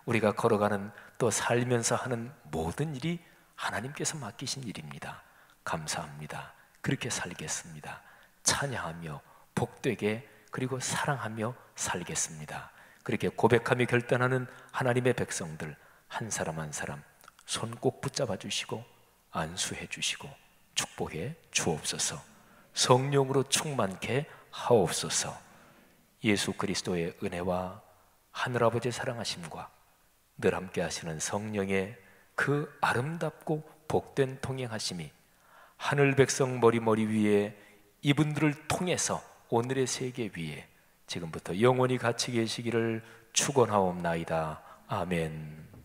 Speaker 1: 우리가 걸어가는 또 살면서 하는 모든 일이 하나님께서 맡기신 일입니다. 감사합니다. 그렇게 살겠습니다. 찬양하며 복되게 그리고 사랑하며 살겠습니다. 그렇게 고백하며 결단하는 하나님의 백성들 한 사람 한 사람 손 꼭 붙잡아 주시고 안수해 주시고 축복해 주옵소서. 성령으로 충만케 하옵소서. 예수 그리스도의 은혜와 하늘아버지의 사랑하심과 늘 함께 하시는 성령의 그 아름답고 복된 통행하심이 하늘 백성 머리 위에 이분들을 통해서 오늘의 세계 위에 지금부터 영원히 같이 계시기를 축원하옵나이다. 아멘.